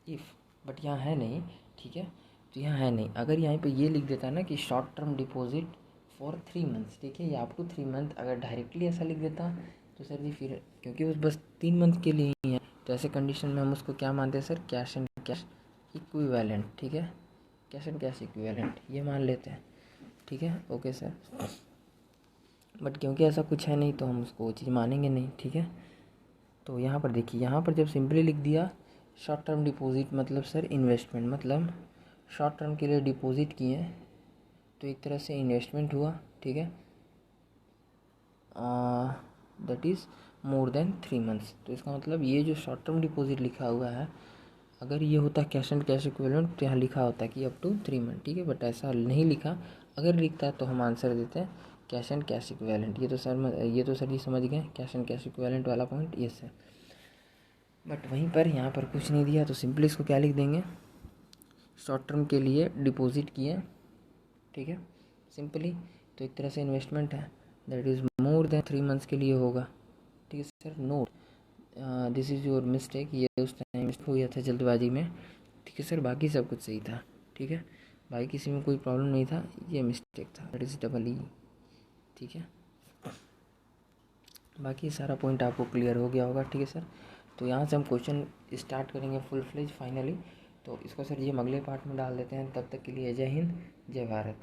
इफ़, बट यहाँ है नहीं, ठीक है, तो यहाँ है नहीं। अगर यहाँ पे ये लिख देता ना कि short term deposit for 3 months, ठीक है, या अप टू 3 मंथ, अगर डायरेक्टली ऐसा लिख देता तो सर जी फिर क्योंकि उस बस 3 मंथ के लिए ही है, तो ऐसे कंडीशन में हम उसको क्या मानते हैं sir, cash and cash equivalent, ठीक है, कैश एंड कैश इक्विवेलेंट ये मान लेते हैं, ठीक है। ओके सर, बट क्योंकि ऐसा कुछ है नहीं तो हम उसको वो चीज़ मानेंगे नहीं, ठीक है। तो यहाँ पर देखिए, यहाँ पर जब सिंपली लिख दिया शॉर्ट टर्म डिपॉजिट मतलब सर इन्वेस्टमेंट, मतलब शॉर्ट टर्म के लिए डिपॉजिट किए तो एक तरह से इन्वेस्टमेंट हुआ, ठीक है, that is more than 3 months. तो इसका मतलब ये जो शॉर्ट टर्म डिपॉजिट लिखा हुआ है, अगर ये होता कैश एंड कैश इक्विवेलेंट तो यहाँ लिखा होता कि अप टू 3 मंथ, ठीक है, बट ऐसा नहीं लिखा। अगर लिखता तो हम आंसर देते हैं कैश एंड कैश इक्विवेलेंट। ये तो सर जी समझ गए कैश एंड कैश इक्विवेलेंट वाला पॉइंट, ये सर। बट वहीं पर यहाँ पर कुछ नहीं दिया तो सिंपली इसको क्या लिख देंगे, शॉर्ट टर्म के लिए डिपॉजिट किए, ठीक है, सिंपली, तो एक तरह से इन्वेस्टमेंट है, that is more than 3 months के लिए होगा, ठीक है sir. Note this is your mistake, ये उस टाइम हो गया था जल्दबाजी में, ठीक है सर, बाकी सब कुछ सही था, ठीक है, बाकी किसी में कोई प्रॉब्लम नहीं था, ये मिस्टेक था, दैट इज़ डबल ई, ठीक है। बाकी सारा पॉइंट आपको क्लियर हो गया होगा, ठीक है सर। तो यहाँ से हम क्वेश्चन स्टार्ट करेंगे फुल फ्लेज फाइनली। तो इसको सर जी हम अगले पार्ट में डाल देते हैं। तब तक के लिए जय हिंद, जय भारत।